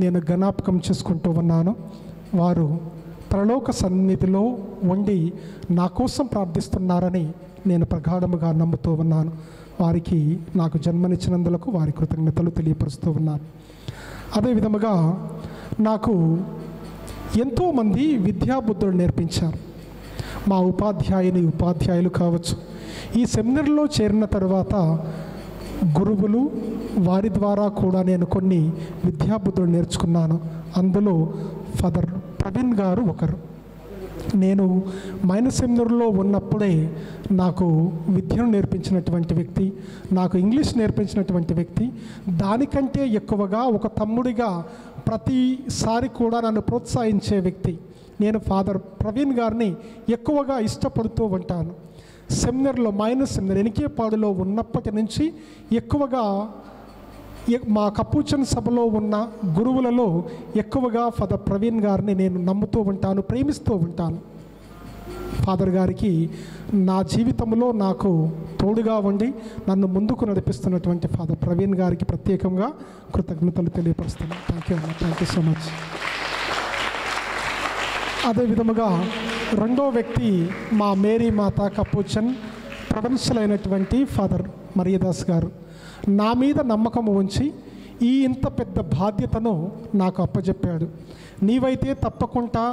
నేను జ్ఞాపకం చేసుకుంటూ ఉన్నాను. వారు పరలోక సన్నిధిలో ఉండి నా కోసం ప్రార్థిస్తున్నారని నేను ప్రగాఢముగా నమ్ముతూ ఉన్నాను. వారికి నాకు జన్మనిచ్చినందులకు వారి కృతజ్ఞతలు తెలియపరుస్తూ ఉన్నాను. అదేవిధముగా నాకు ఎంతోమంది విద్యాబుద్ధులు నేర్పించారు. మా ఉపాధ్యాయులు కావచ్చు. ఈ సెమినర్లో చేరిన తర్వాత గురువులు వారి ద్వారా కూడా నేను కొన్ని విద్యాబుద్ధులు నేర్చుకున్నాను. అందులో ఫాదర్ ప్రవీణ్ గారు ఒకరు. నేను మైనస్ సెమినర్లో ఉన్నప్పుడే నాకు విద్యను నేర్పించినటువంటి వ్యక్తి, నాకు ఇంగ్లీష్ నేర్పించినటువంటి వ్యక్తి. దానికంటే ఎక్కువగా ఒక తమ్ముడిగా ప్రతిసారి కూడా నన్ను ప్రోత్సహించే వ్యక్తి. నేను ఫాదర్ ప్రవీణ్ గారిని ఎక్కువగా ఇష్టపడుతూ ఉంటాను. సెమినర్లో మైనస్ సెమినర్ ఎనికేపాడులో ఉన్నప్పటి నుంచి ఎక్కువగా మా కపూచన్ సభలో ఉన్న గురువులలో ఎక్కువగా ఫాదర్ ప్రవీణ్ గారిని నేను నమ్ముతూ ఉంటాను, ప్రేమిస్తూ ఉంటాను. ఫాదర్ గారికి నా జీవితంలో నాకు తోడుగా ఉండి నన్ను ముందుకు నడిపిస్తున్నటువంటి ఫాదర్ ప్రవీణ్ గారికి ప్రత్యేకంగా కృతజ్ఞతలు తెలియపరుస్తున్నాను. Thank you so much. అదేవిధముగా రెండో వ్యక్తి మా మేరీ మాత కపూచన్ ప్రొవిన్షియల్ అయినటువంటి ఫాదర్ మరియదాస్ గారు నా మీద నమ్మకం ఉంచి ఇంత పెద్ద బాధ్యతను నాకు అప్పచెప్పాడు. నీవైతే తప్పకుండా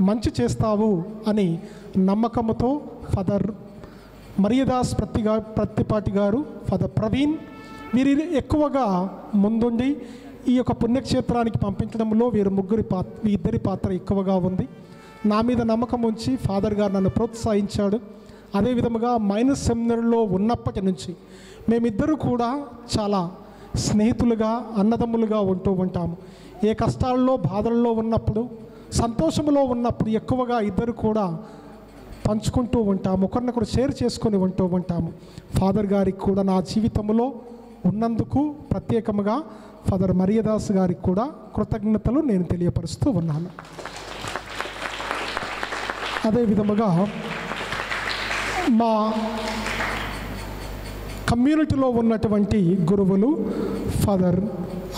మంచి చేస్తావు అని నమ్మకంతో ఫాదర్ మరియదాస్ ప్రత్తిపాటి గారు, ఫాదర్ ప్రవీణ్ వీరి ఎక్కువగా ముందుండి ఈ యొక్క పుణ్యక్షేత్రానికి పంపించడంలో ఇద్దరి పాత్ర ఎక్కువగా ఉంది. నా మీద నమ్మకం ఉంచి ఫాదర్ గారు నన్ను ప్రోత్సహించాడు. అదేవిధముగా మైనస్ సెమినర్లో ఉన్నప్పటి నుంచి మేమిద్దరూ కూడా చాలా స్నేహితులుగా అన్నదమ్ములుగా ఉంటూ ఉంటాము. ఏ కష్టాల్లో బాధల్లో ఉన్నప్పుడు సంతోషంలో ఉన్నప్పుడు ఎక్కువగా ఇద్దరు కూడా పంచుకుంటూ ఉంటాము, ఒకరినొకరు షేర్ చేసుకొని ఉంటూ ఉంటాము. ఫాదర్ గారికి కూడా నా జీవితంలో ఉన్నందుకు ప్రత్యేకముగా ఫాదర్ మరియదాస్ గారికి కూడా కృతజ్ఞతలు నేను తెలియపరుస్తూ ఉన్నాను. అదేవిధముగా మా కమ్యూనిటీలో ఉన్నటువంటి గురువులు ఫాదర్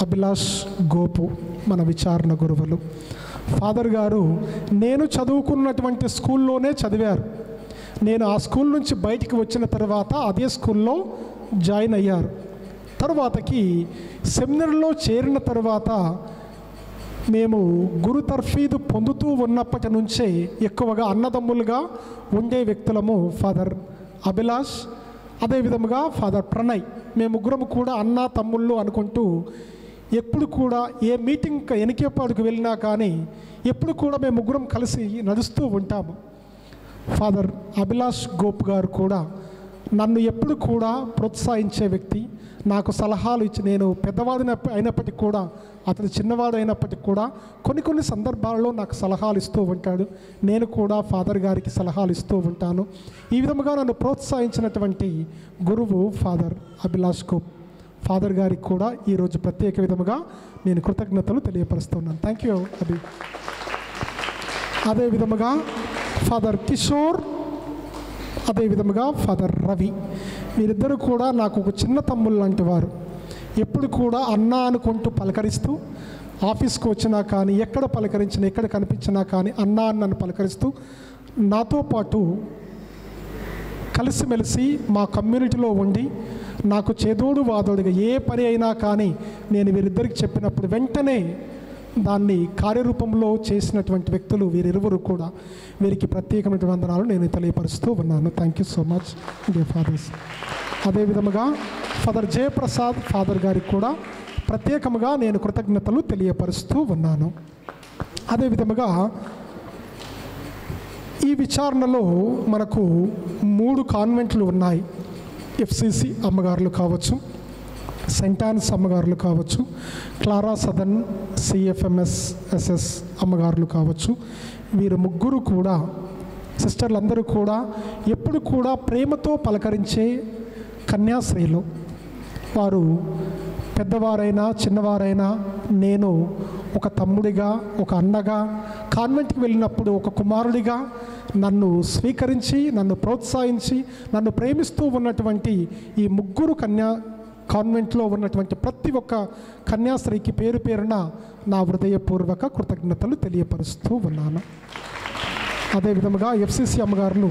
అభిలాష్ గోపు, మన విచారణ గురువులు. ఫాదర్ గారు నేను చదువుకున్నటువంటి స్కూల్లోనే చదివారు. నేను ఆ స్కూల్ నుంచి బయటికి వచ్చిన తర్వాత అదే స్కూల్లో జాయిన్ అయ్యారు. తర్వాతకి సెమినర్లో చేరిన తర్వాత మేము గురు తర్ఫీదు పొందుతూ ఉన్నప్పటి నుంచే ఎక్కువగా అన్నదమ్ములుగా ఉండే వ్యక్తులము ఫాదర్ అభిలాష్, అదేవిధముగా ఫాదర్ ప్రణయ్. మేము ముగ్గురము కూడా అన్న తమ్ముళ్ళు అనుకుంటూ ఎప్పుడు కూడా ఏ మీటింగ్ ఎనికేపాడుకు వెళ్ళినా కానీ ఎప్పుడు కూడా మేము ముగ్గురం కలిసి నడుస్తూ ఉంటాము. ఫాదర్ అభిలాష్ గోప్ గారు కూడా నన్ను ఎప్పుడు కూడా ప్రోత్సహించే వ్యక్తి. నాకు సలహాలు ఇచ్చి, నేను పెద్దవాడిని అయినప్పటికీ కూడా అతను చిన్నవాడు అయినప్పటికీ కూడా కొన్ని సందర్భాల్లో నాకు సలహాలు ఇస్తూ ఉంటాడు. నేను కూడా ఫాదర్ గారికి సలహాలు ఇస్తూ ఉంటాను. ఈ విధముగా నన్ను ప్రోత్సహించినటువంటి గురువు ఫాదర్ అభిలాష్ గోప్. ఫాదర్ గారికి కూడా ఈరోజు ప్రత్యేక విధముగా నేను కృతజ్ఞతలు తెలియపరుస్తున్నాను. థ్యాంక్ యూ అభి. అదేవిధముగా ఫాదర్ కిషోర్, అదేవిధముగా ఫాదర్ రవి, వీరిద్దరూ కూడా నాకు ఒక చిన్న తమ్ముళ్ళు లాంటి వారు. ఎప్పుడు కూడా అన్న అనుకుంటూ పలకరిస్తూ, ఆఫీస్కి వచ్చినా కానీ ఎక్కడ పలకరించినా ఎక్కడ కనిపించినా కానీ అన్న అన్నను పలకరిస్తూ నాతో పాటు కలిసిమెలిసి మా కమ్యూనిటీలో ఉండి నాకు చేదోడు వాదోడుగా ఏ పని అయినా కానీ నేను వీరిద్దరికి చెప్పినప్పుడు వెంటనే దాన్ని కార్యరూపంలో చేసినటువంటి వ్యక్తులు వీరిరువురు కూడా. వీరికి ప్రత్యేకమైన వందనాలు నేను తెలియపరుస్తూ ఉన్నాను. Thank you so much dear fathers. అదేవిధముగా ఫాదర్ జయప్రసాద్ ఫాదర్ గారికి కూడా ప్రత్యేకముగా నేను కృతజ్ఞతలు తెలియపరుస్తూ ఉన్నాను. అదేవిధముగా ఈ విచారణలో మనకు 3 కాన్వెంట్లు ఉన్నాయి. FCC అమ్మగారులు కావచ్చు, సెయింట్ ఆన్స్ అమ్మగారులు కావచ్చు, క్లారా సదన్ CFMSSS అమ్మగారులు కావచ్చు, వీరు ముగ్గురు కూడా సిస్టర్లందరూ కూడా ఎప్పుడు కూడా ప్రేమతో పలకరించే కన్యాశ్రీలు. వారు పెద్దవారైనా చిన్నవారైనా నేను ఒక తమ్ముడిగా, ఒక అన్నగా, కాన్వెంట్కి వెళ్ళినప్పుడు ఒక కుమారుడిగా నన్ను స్వీకరించి, నన్ను ప్రోత్సహించి, నన్ను ప్రేమిస్తూ ఉన్నటువంటి ఈ ముగ్గురు కాన్వెంట్లో ఉన్నటువంటి ప్రతి ఒక్క కన్యాశ్రీకి పేరు పేరున నా హృదయపూర్వక కృతజ్ఞతలు తెలియపరుస్తూ ఉన్నాను. అదేవిధముగా FCC అమ్మగారులు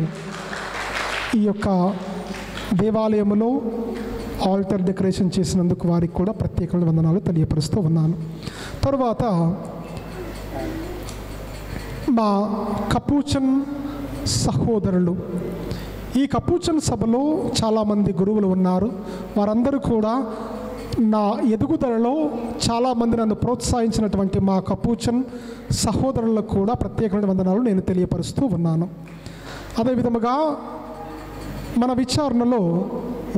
ఈ యొక్క దేవాలయంలో ఆల్టర్ డెకరేషన్ చేసినందుకు వారికి కూడా ప్రత్యేకమైన వందనాలు తెలియపరుస్తూ ఉన్నాను. తర్వాత మా కపూచన్ సహోదరులు, ఈ కపూచన్ సభలో చాలామంది గురువులు ఉన్నారు. వారందరూ కూడా నా ఎదుగుదలలో చాలామంది నన్ను ప్రోత్సహించినటువంటి మా కపూచన్ సహోదరులకు కూడా ప్రత్యేకమైన వందనాలు నేను తెలియపరుస్తూ ఉన్నాను. అదేవిధముగా మన విచారణలో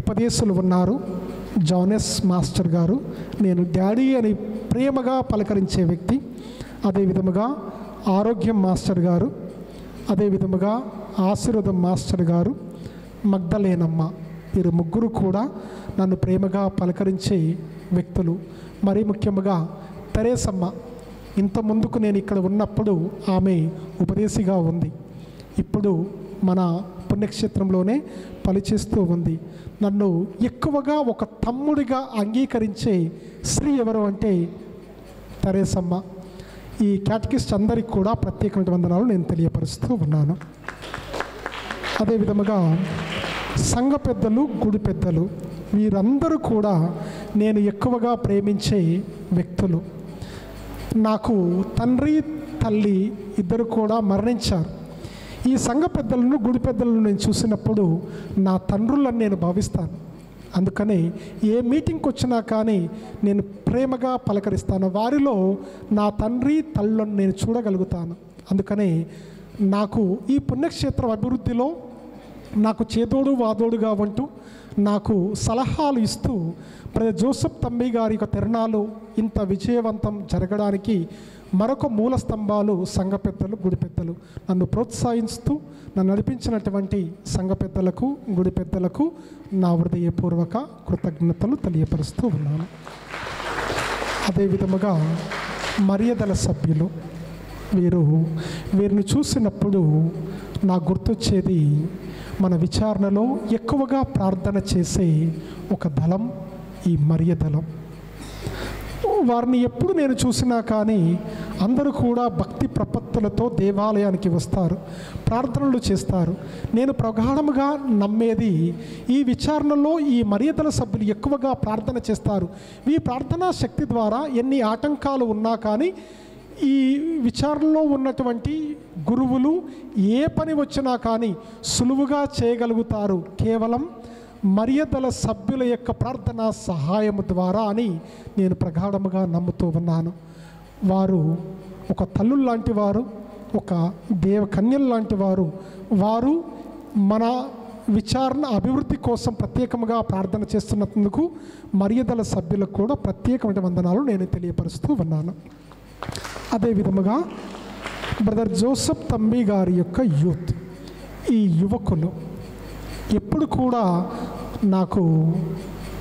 ఉపదేశులు ఉన్నారు. జానెస్ మాస్టర్ గారు, నేను డాడీ అని ప్రేమగా పలకరించే వ్యక్తి. అదేవిధముగా ఆరోగ్యం మాస్టర్ గారు, అదేవిధముగా ఆశీర్వాదం మాస్టర్ గారు, మగ్ధలేనమ్మ, వీరు ముగ్గురు కూడా నన్ను ప్రేమగా పలకరించే వ్యక్తులు. మరీ ముఖ్యంగా తెరేసమ్మ, ఇంత ముందుకు నేను ఇక్కడ ఉన్నప్పుడు ఆమె ఉపదేశిగా ఉంది, ఇప్పుడు మన పుణ్యక్షేత్రంలోనే పనిచేస్తూ ఉంది. నన్ను ఎక్కువగా ఒక తమ్ముడిగా అంగీకరించే స్త్రీ ఎవరు అంటే తెరేసమ్మ. ఈ క్యాటకిస్ట్ అందరికి కూడా ప్రత్యేకమైన వందనాలు నేను తెలియపరుస్తూ ఉన్నాను. అదేవిధముగా సంఘ పెద్దలు, గుడి పెద్దలు, వీరందరూ కూడా నేను ఎక్కువగా ప్రేమించే వ్యక్తులు. నాకు తండ్రి తల్లి ఇద్దరు కూడా మరణించారు. ఈ సంఘ పెద్దలను, గుడి పెద్దలను నేను చూసినప్పుడు నా తండ్రులను నేను భావిస్తాను. అందుకని ఏ మీటింగ్కి వచ్చినా కానీ నేను ప్రేమగా పలకరిస్తాను. వారిలో నా తండ్రి తల్లులను నేను చూడగలుగుతాను. అందుకని నాకు ఈ పుణ్యక్షేత్రం అభివృద్ధిలో నాకు చేదోడు వాదోడుగా ఉంటూ నాకు సలహాలు ఇస్తూ బ్రదర్ జోసెఫ్ తమ్మి గారి యొక్క తిరణాలు ఇంత విజయవంతం జరగడానికి మరొక మూల స్తంభాలు సంఘ పెద్దలు, గుడి పెద్దలు. నన్ను ప్రోత్సహిస్తూ నన్ను నడిపించినటువంటి సంఘ పెద్దలకు, గుడి పెద్దలకు నా హృదయపూర్వక కృతజ్ఞతలు తెలియపరుస్తూ ఉన్నాను. అదేవిధముగా మర్యాదల సభ్యులు, వీరిని చూసినప్పుడు నాకు గుర్తొచ్చేది మన విచారణలో ఎక్కువగా ప్రార్థన చేసే ఒక దళం ఈ మర్యాదలం. వారిని ఎప్పుడు నేను చూసినా కానీ అందరూ కూడా భక్తి ప్రపత్తులతో దేవాలయానికి వస్తారు, ప్రార్థనలు చేస్తారు. నేను ప్రగాఢముగా నమ్మేది ఈ విచారణలో ఈ మర్యాదల సభ్యులు ఎక్కువగా ప్రార్థన చేస్తారు. ఈ ప్రార్థనా శక్తి ద్వారా ఎన్ని ఆటంకాలు ఉన్నా కానీ ఈ విచారణలో ఉన్నటువంటి గురువులు ఏ పని వచ్చినా కానీ సులువుగా చేయగలుగుతారు, కేవలం మర్యాదల సభ్యుల యొక్క ప్రార్థనా సహాయము ద్వారా అని నేను ప్రగాఢముగా నమ్ముతూ ఉన్నాను. వారు ఒక తల్లులు లాంటి వారు, ఒక కన్యలు లాంటి వారు. వారు మన విచారణ అభివృద్ధి కోసం ప్రత్యేకంగా ప్రార్థన చేస్తున్నందుకు మర్యాదల సభ్యులకు కూడా ప్రత్యేకమైన వందనాలు నేను తెలియపరుస్తూ ఉన్నాను. అదేవిధముగా బ్రదర్ జోసెఫ్ తమ్మి గారి యొక్క యూత్, ఈ యువకులు ఎప్పుడు కూడా నాకు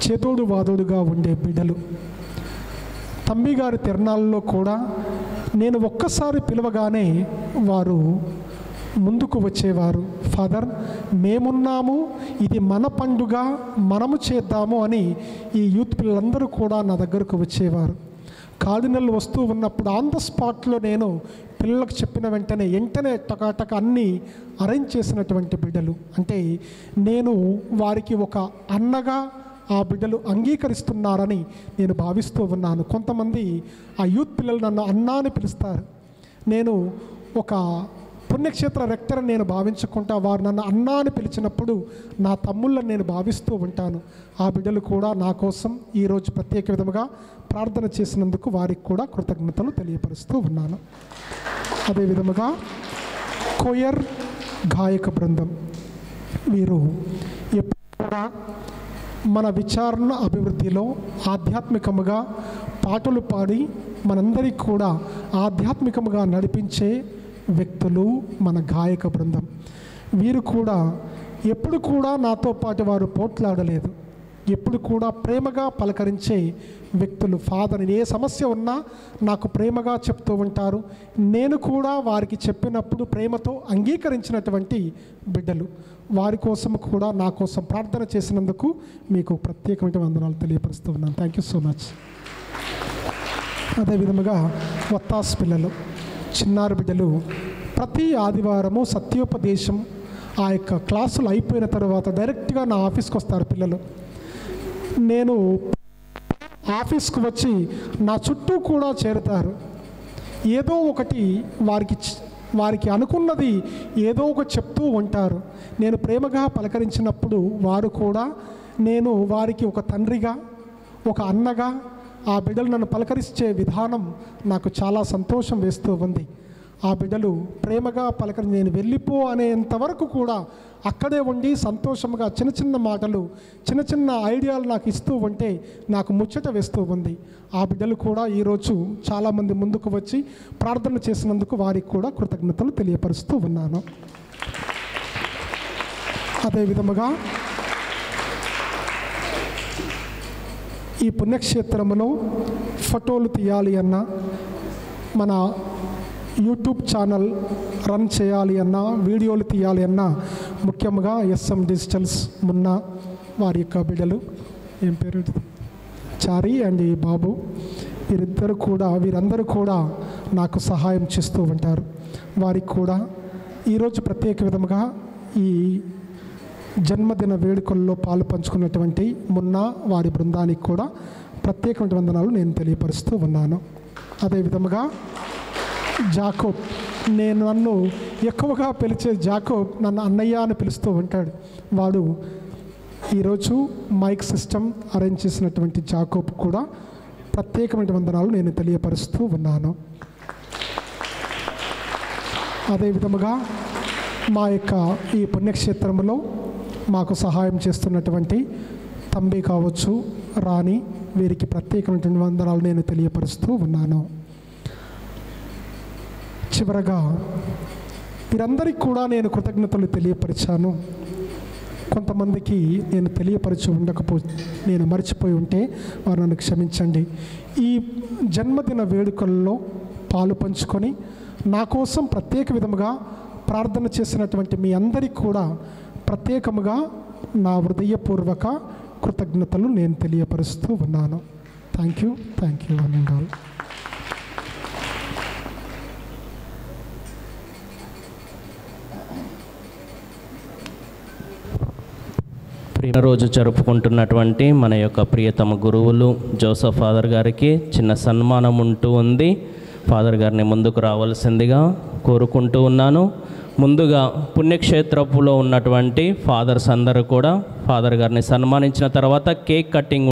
చేదోడు వాదోడుగా ఉండే బిడ్డలు. తమ్మి గారి తిరణాలలో కూడా నేను ఒక్కసారి పిలవగానే వారు ముందుకు వచ్చేవారు. ఫాదర్, మేమున్నాము, ఇది మన పండుగ, మనము చేద్దాము అని ఈ యూత్ పిల్లలందరూ కూడా నా దగ్గరకు వచ్చేవారు. కార్డినల్ వస్తూ ఉన్నప్పుడు ఆన్ ద స్పాట్లో నేను పిల్లలకు చెప్పిన వెంటనే టకాటక అన్నీ అరేంజ్ చేసినటువంటి బిడ్డలు. అంటే నేను వారికి ఒక అన్నగా ఆ బిడ్డలు అంగీకరిస్తున్నారని నేను భావిస్తూ ఉన్నాను. కొంతమంది ఆ యూత్ పిల్లలు నన్ను అన్నా అని పిలుస్తారు. నేను ఒక పుణ్యక్షేత్ర రెక్టర్ నేను భావించుకుంటా, వారు నన్ను అన్నా అని పిలిచినప్పుడు నా తమ్ముళ్ళని నేను భావిస్తూ ఉంటాను. ఆ బిడ్డలు కూడా నా కోసం ఈరోజు ప్రత్యేక విధముగా ప్రార్థన చేసినందుకు వారికి కూడా కృతజ్ఞతలు తెలియపరుస్తూ ఉన్నాను. అదేవిధముగా కొయర్ గాయక బృందం, వీరు కూడా మన విచారణ అభివృద్ధిలో ఆధ్యాత్మికముగా పాటలు పాడి మనందరికీ కూడా ఆధ్యాత్మికముగా నడిపించే వ్యక్తులు మన గాయక బృందం. వీరు కూడా ఎప్పుడు కూడా నాతో పాటు వారు పోట్లాడలేదు. ఎప్పుడు కూడా ప్రేమగా పలకరించే వ్యక్తులు. ఫాదర్ ఏ సమస్య ఉన్నా నాకు ప్రేమగా చెప్తూ ఉంటారు. నేను కూడా వారికి చెప్పినప్పుడు ప్రేమతో అంగీకరించినటువంటి బిడ్డలు. వారి కోసం కూడా నా కోసం ప్రార్థన చేసినందుకు మీకు ప్రత్యేకమైన వందనాలు తెలియపరుస్తూ ఉన్నాను. Thank you so much. అదేవిధముగా వత్తాస్ పిల్లలు, చిన్నారి బిడ్డలు ప్రతి ఆదివారము సత్యోపదేశం ఆ యొక్క క్లాసులు అయిపోయిన తర్వాత డైరెక్ట్గా నా ఆఫీస్కి వస్తారు పిల్లలు. నేను ఆఫీస్కు వచ్చి నా చుట్టూ కూడా చేరుతారు. ఏదో ఒకటి వారికి అనుకున్నది ఏదో ఒకటి చెప్తూ ఉంటారు. నేను ప్రేమగా పలకరించినప్పుడు వారు కూడా నేను వారికి ఒక తండ్రిగా, ఒక అన్నగా ఆ బిడ్డలు నన్ను పలకరించే విధానం నాకు చాలా సంతోషం వేస్తూ ఉంది. ఆ బిడ్డలు ప్రేమగా నేను వెళ్ళిపో అనేంతవరకు కూడా అక్కడే ఉండి సంతోషంగా చిన్న చిన్న మాటలు, చిన్న చిన్న ఐడియాలు నాకు ఇస్తూ ఉంటే నాకు ముచ్చట వేస్తూ ఉంది. ఆ బిడ్డలు కూడా ఈరోజు చాలామంది ముందుకు వచ్చి ప్రార్థన చేసినందుకు వారికి కూడా కృతజ్ఞతలు తెలియపరుస్తూ ఉన్నాను. అదేవిధముగా ఈ పుణ్యక్షేత్రంలో ఫోటోలు తీయాలి అన్నా, మన యూట్యూబ్ ఛానల్ రన్ చేయాలి అన్నా, వీడియోలు తీయాలి అన్నా, ముఖ్యంగా ఎస్ఎం డిజిటల్స్ మున్నా వారి యొక్క బిడ్డలు, ఏం పేరు, చారి అండ్ ఈ బాబు, వీరందరూ కూడా నాకు సహాయం చేస్తూ ఉంటారు. వారికి కూడా ఈరోజు ప్రత్యేక విధముగా ఈ జన్మదిన వేడుకల్లో పాలు పంచుకున్నటువంటి మున్నా వారి బృందానికి కూడా ప్రత్యేకమైన వందనాలు నేను తెలియపరుస్తూ ఉన్నాను. అదేవిధముగా జాకోబ్, నన్ను ఎక్కువగా పిలిచే జాకోబ్ నన్ను అన్నయ్య అని పిలుస్తూ ఉంటాడు. వాడు ఈరోజు మైక్ సిస్టమ్ అరేంజ్ చేసినటువంటి జాకోబ్ కూడా ప్రత్యేకమైన వందనాలు నేను తెలియపరుస్తూ ఉన్నాను. అదేవిధముగా మా యొక్క ఈ పుణ్యక్షేత్రంలో మాకు సహాయం చేస్తున్నటువంటి తంబి కావచ్చు, రాణి, వీరికి ప్రత్యేకమైన వందనాలు నేను తెలియపరుస్తూ ఉన్నాను. చివరగా వీరందరికీ కూడా నేను కృతజ్ఞతలు తెలియపరిచాను. కొంతమందికి నేను నేను మర్చిపోయి ఉంటే వారు నన్ను క్షమించండి. ఈ జన్మదిన వేడుకల్లో పాలు పంచుకొని నా కోసం ప్రత్యేక విధముగా ప్రార్థన చేసినటువంటి మీ అందరికీ కూడా ప్రత్యేకముగా నా హృదయపూర్వక కృతజ్ఞతలు నేను తెలియపరుస్తూ ఉన్నాను. థ్యాంక్ యూ అనండాల్. రోజు జరుపుకుంటున్నటువంటి మన యొక్క ప్రియతమ గురువులు జోసఫ్ ఫాదర్ గారికి చిన్న సన్మానం ఉంటూ ఉంది. ఫాదర్ గారిని ముందుకు రావాల్సిందిగా కోరుకుంటూ ఉన్నాను. ముందుగా పుణ్యక్షేత్రపులో ఉన్నటువంటి ఫాదర్స్ అందరూ కూడా ఫాదర్ గారిని సన్మానించిన తర్వాత cake cutting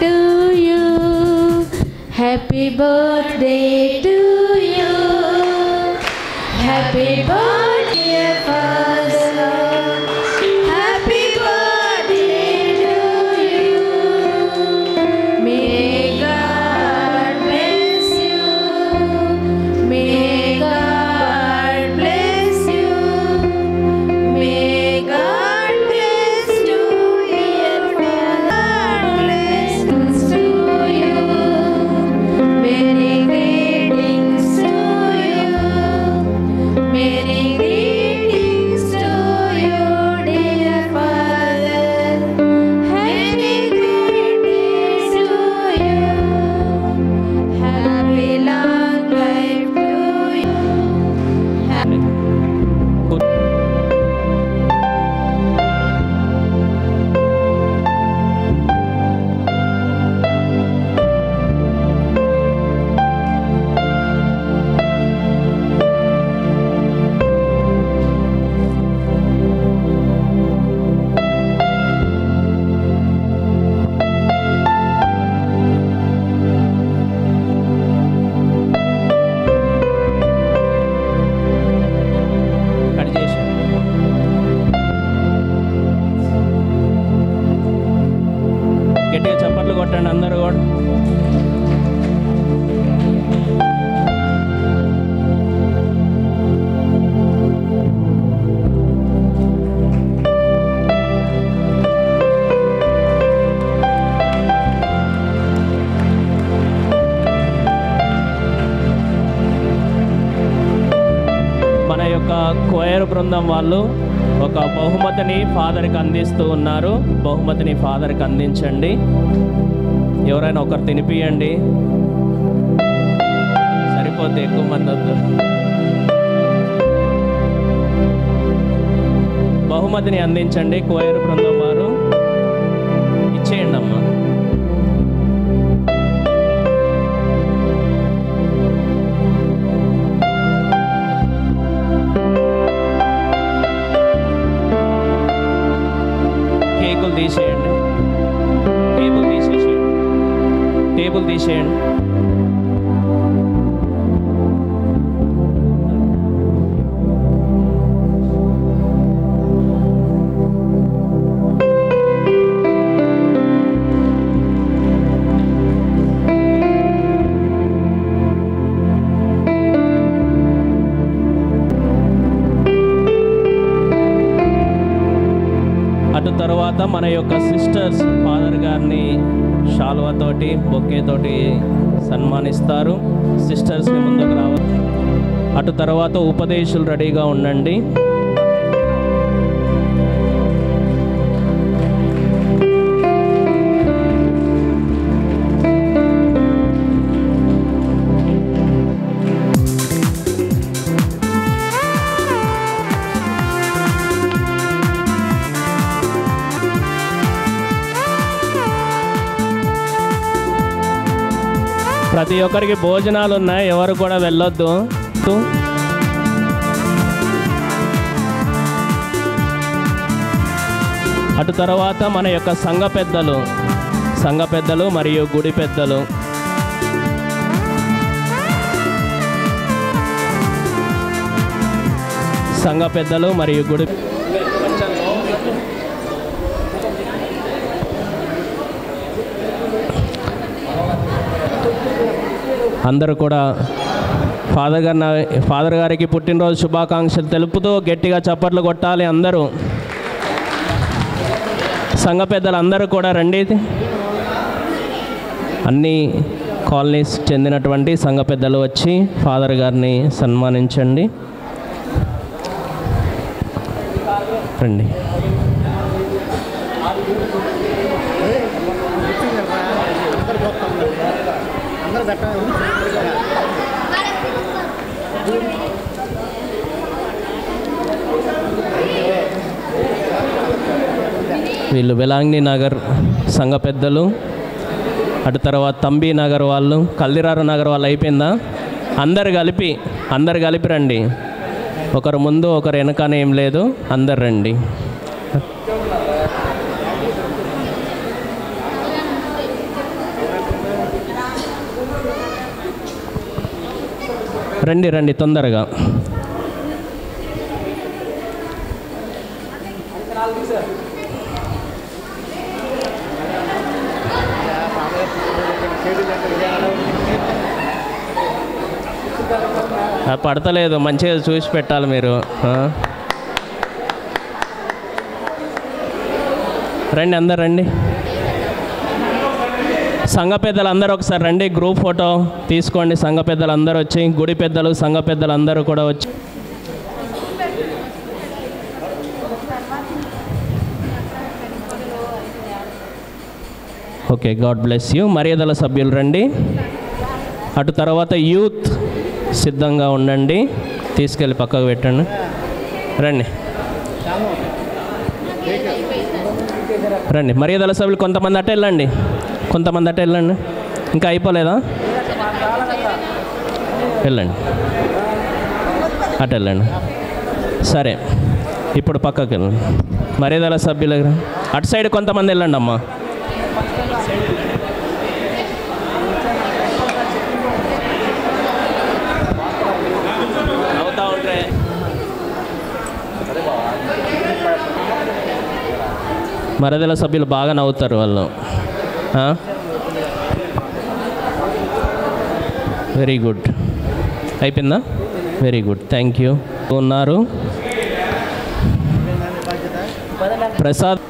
to you, happy birthday to you, happy birthday Father, happy birthday to you, may God bless you, may God bless you, may God bless you, dear Father. Many greetings to you, many greetings. బృందం వాళ్ళు ఒక బహుమతిని ఫాదర్కి అందిస్తూ ఉన్నారు. బహుమతిని ఫాదర్కి అందించండి. ఎవరైనా ఒకరు తినిపియండి, సరిపోతే ఎక్కువ మంది వద్దు. బహుమతిని అందించండి. కోయర్ బృందం వారు ఇచ్చేయండి అమ్మా. కేకులు తీసేయండి, టేబుల్ తీసేసేయండి, టేబుల్ తీసేయండి. అటు తర్వాత మన యొక్క సిస్టర్స్ ఫాదర్ గారిని షాల్వాతోటి బొకేతోటి సన్మానిస్తారు. సిస్టర్స్ని ముందుకు రావాలి. అటు తర్వాత ఉపదేశులు రెడీగా ఉండండి. ప్రతి ఒక్కరికి భోజనాలు ఉన్నాయి, ఎవరు కూడా వెళ్ళొద్దు. అటు తర్వాత మన యొక్క సంఘ పెద్దలు మరియు గుడి పెద్దలు మరియు గుడి అందరూ కూడా ఫాదర్ గారికి పుట్టినరోజు శుభాకాంక్షలు తెలుపుతూ గట్టిగా చప్పట్లు కొట్టాలి అందరూ. సంఘ పెద్దలు అందరూ కూడా రండి. అన్ని కాలనీస్ చెందినటువంటి సంఘ పెద్దలు వచ్చి ఫాదర్ గారిని సన్మానించండి. రండి. వీళ్ళు వెలాంగ్ని నగర్ సంఘ పెద్దలు, అటు తర్వాత తంబి నగర్ వాళ్ళు, కల్దిరారు నగర్ వాళ్ళు. అయిపోయిందా? అందరు కలిపి రండి. ఒకరు ముందు ఒకరు వెనకనే ఏం లేదు, అందరు రండి. రండి తొందరగా. పడతలేదు, మంచిగా చూసి పెట్టాలి మీరు. రండి, అందరు రండి. సంఘ పెద్దలు అందరూ ఒకసారి రండి, గ్రూప్ ఫోటో తీసుకోండి. సంఘ పెద్దలు అందరూ వచ్చి, గుడి పెద్దలు సంఘ పెద్దలు అందరూ కూడా వచ్చి. Okay, God bless you. మర్యాదల సభ్యులు రండి. అటు తర్వాత యూత్ సిద్ధంగా ఉండండి. తీసుకెళ్ళి పక్కకు పెట్టండి. రండి. మర్యాదల సభ్యులు కొంతమంది అటు వెళ్ళండి, ఇంకా అయిపోలేదా? వెళ్ళండి, అటు వెళ్ళండి. సరే, ఇప్పుడు పక్కకి వెళ్ళండి. మర్యాదల సభ్యుల అటు సైడ్ కొంతమంది వెళ్ళండి అమ్మా. అవుతా ఉంటే మర్యాదల సభ్యులు బాగా నవ్వుతారు వాళ్ళు. Very good. అయిపోయిందా? Very good, thank you. ఉన్నారు ప్రసాద్.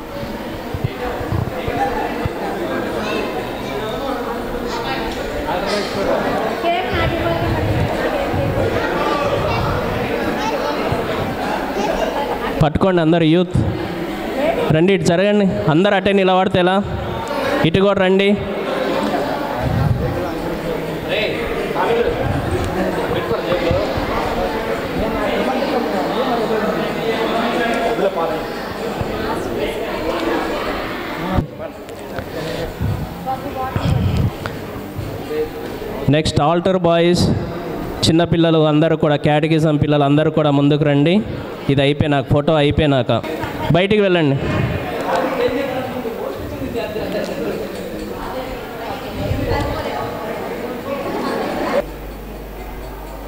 పట్టుకోండి అందరు యూత్ రండి, ఇటు జరగండి. అందరు అటే నిలబడితే ఎలా? ఇటు కూడా రండి. నెక్స్ట్ ఆల్టర్ బాయ్స్, చిన్నపిల్లలు అందరూ కూడా, క్యాటగిజం పిల్లలు అందరూ కూడా ముందుకు రండి. ఇది అయిపోయినాక, ఫోటో అయిపోయినాక బయటికి వెళ్ళండి.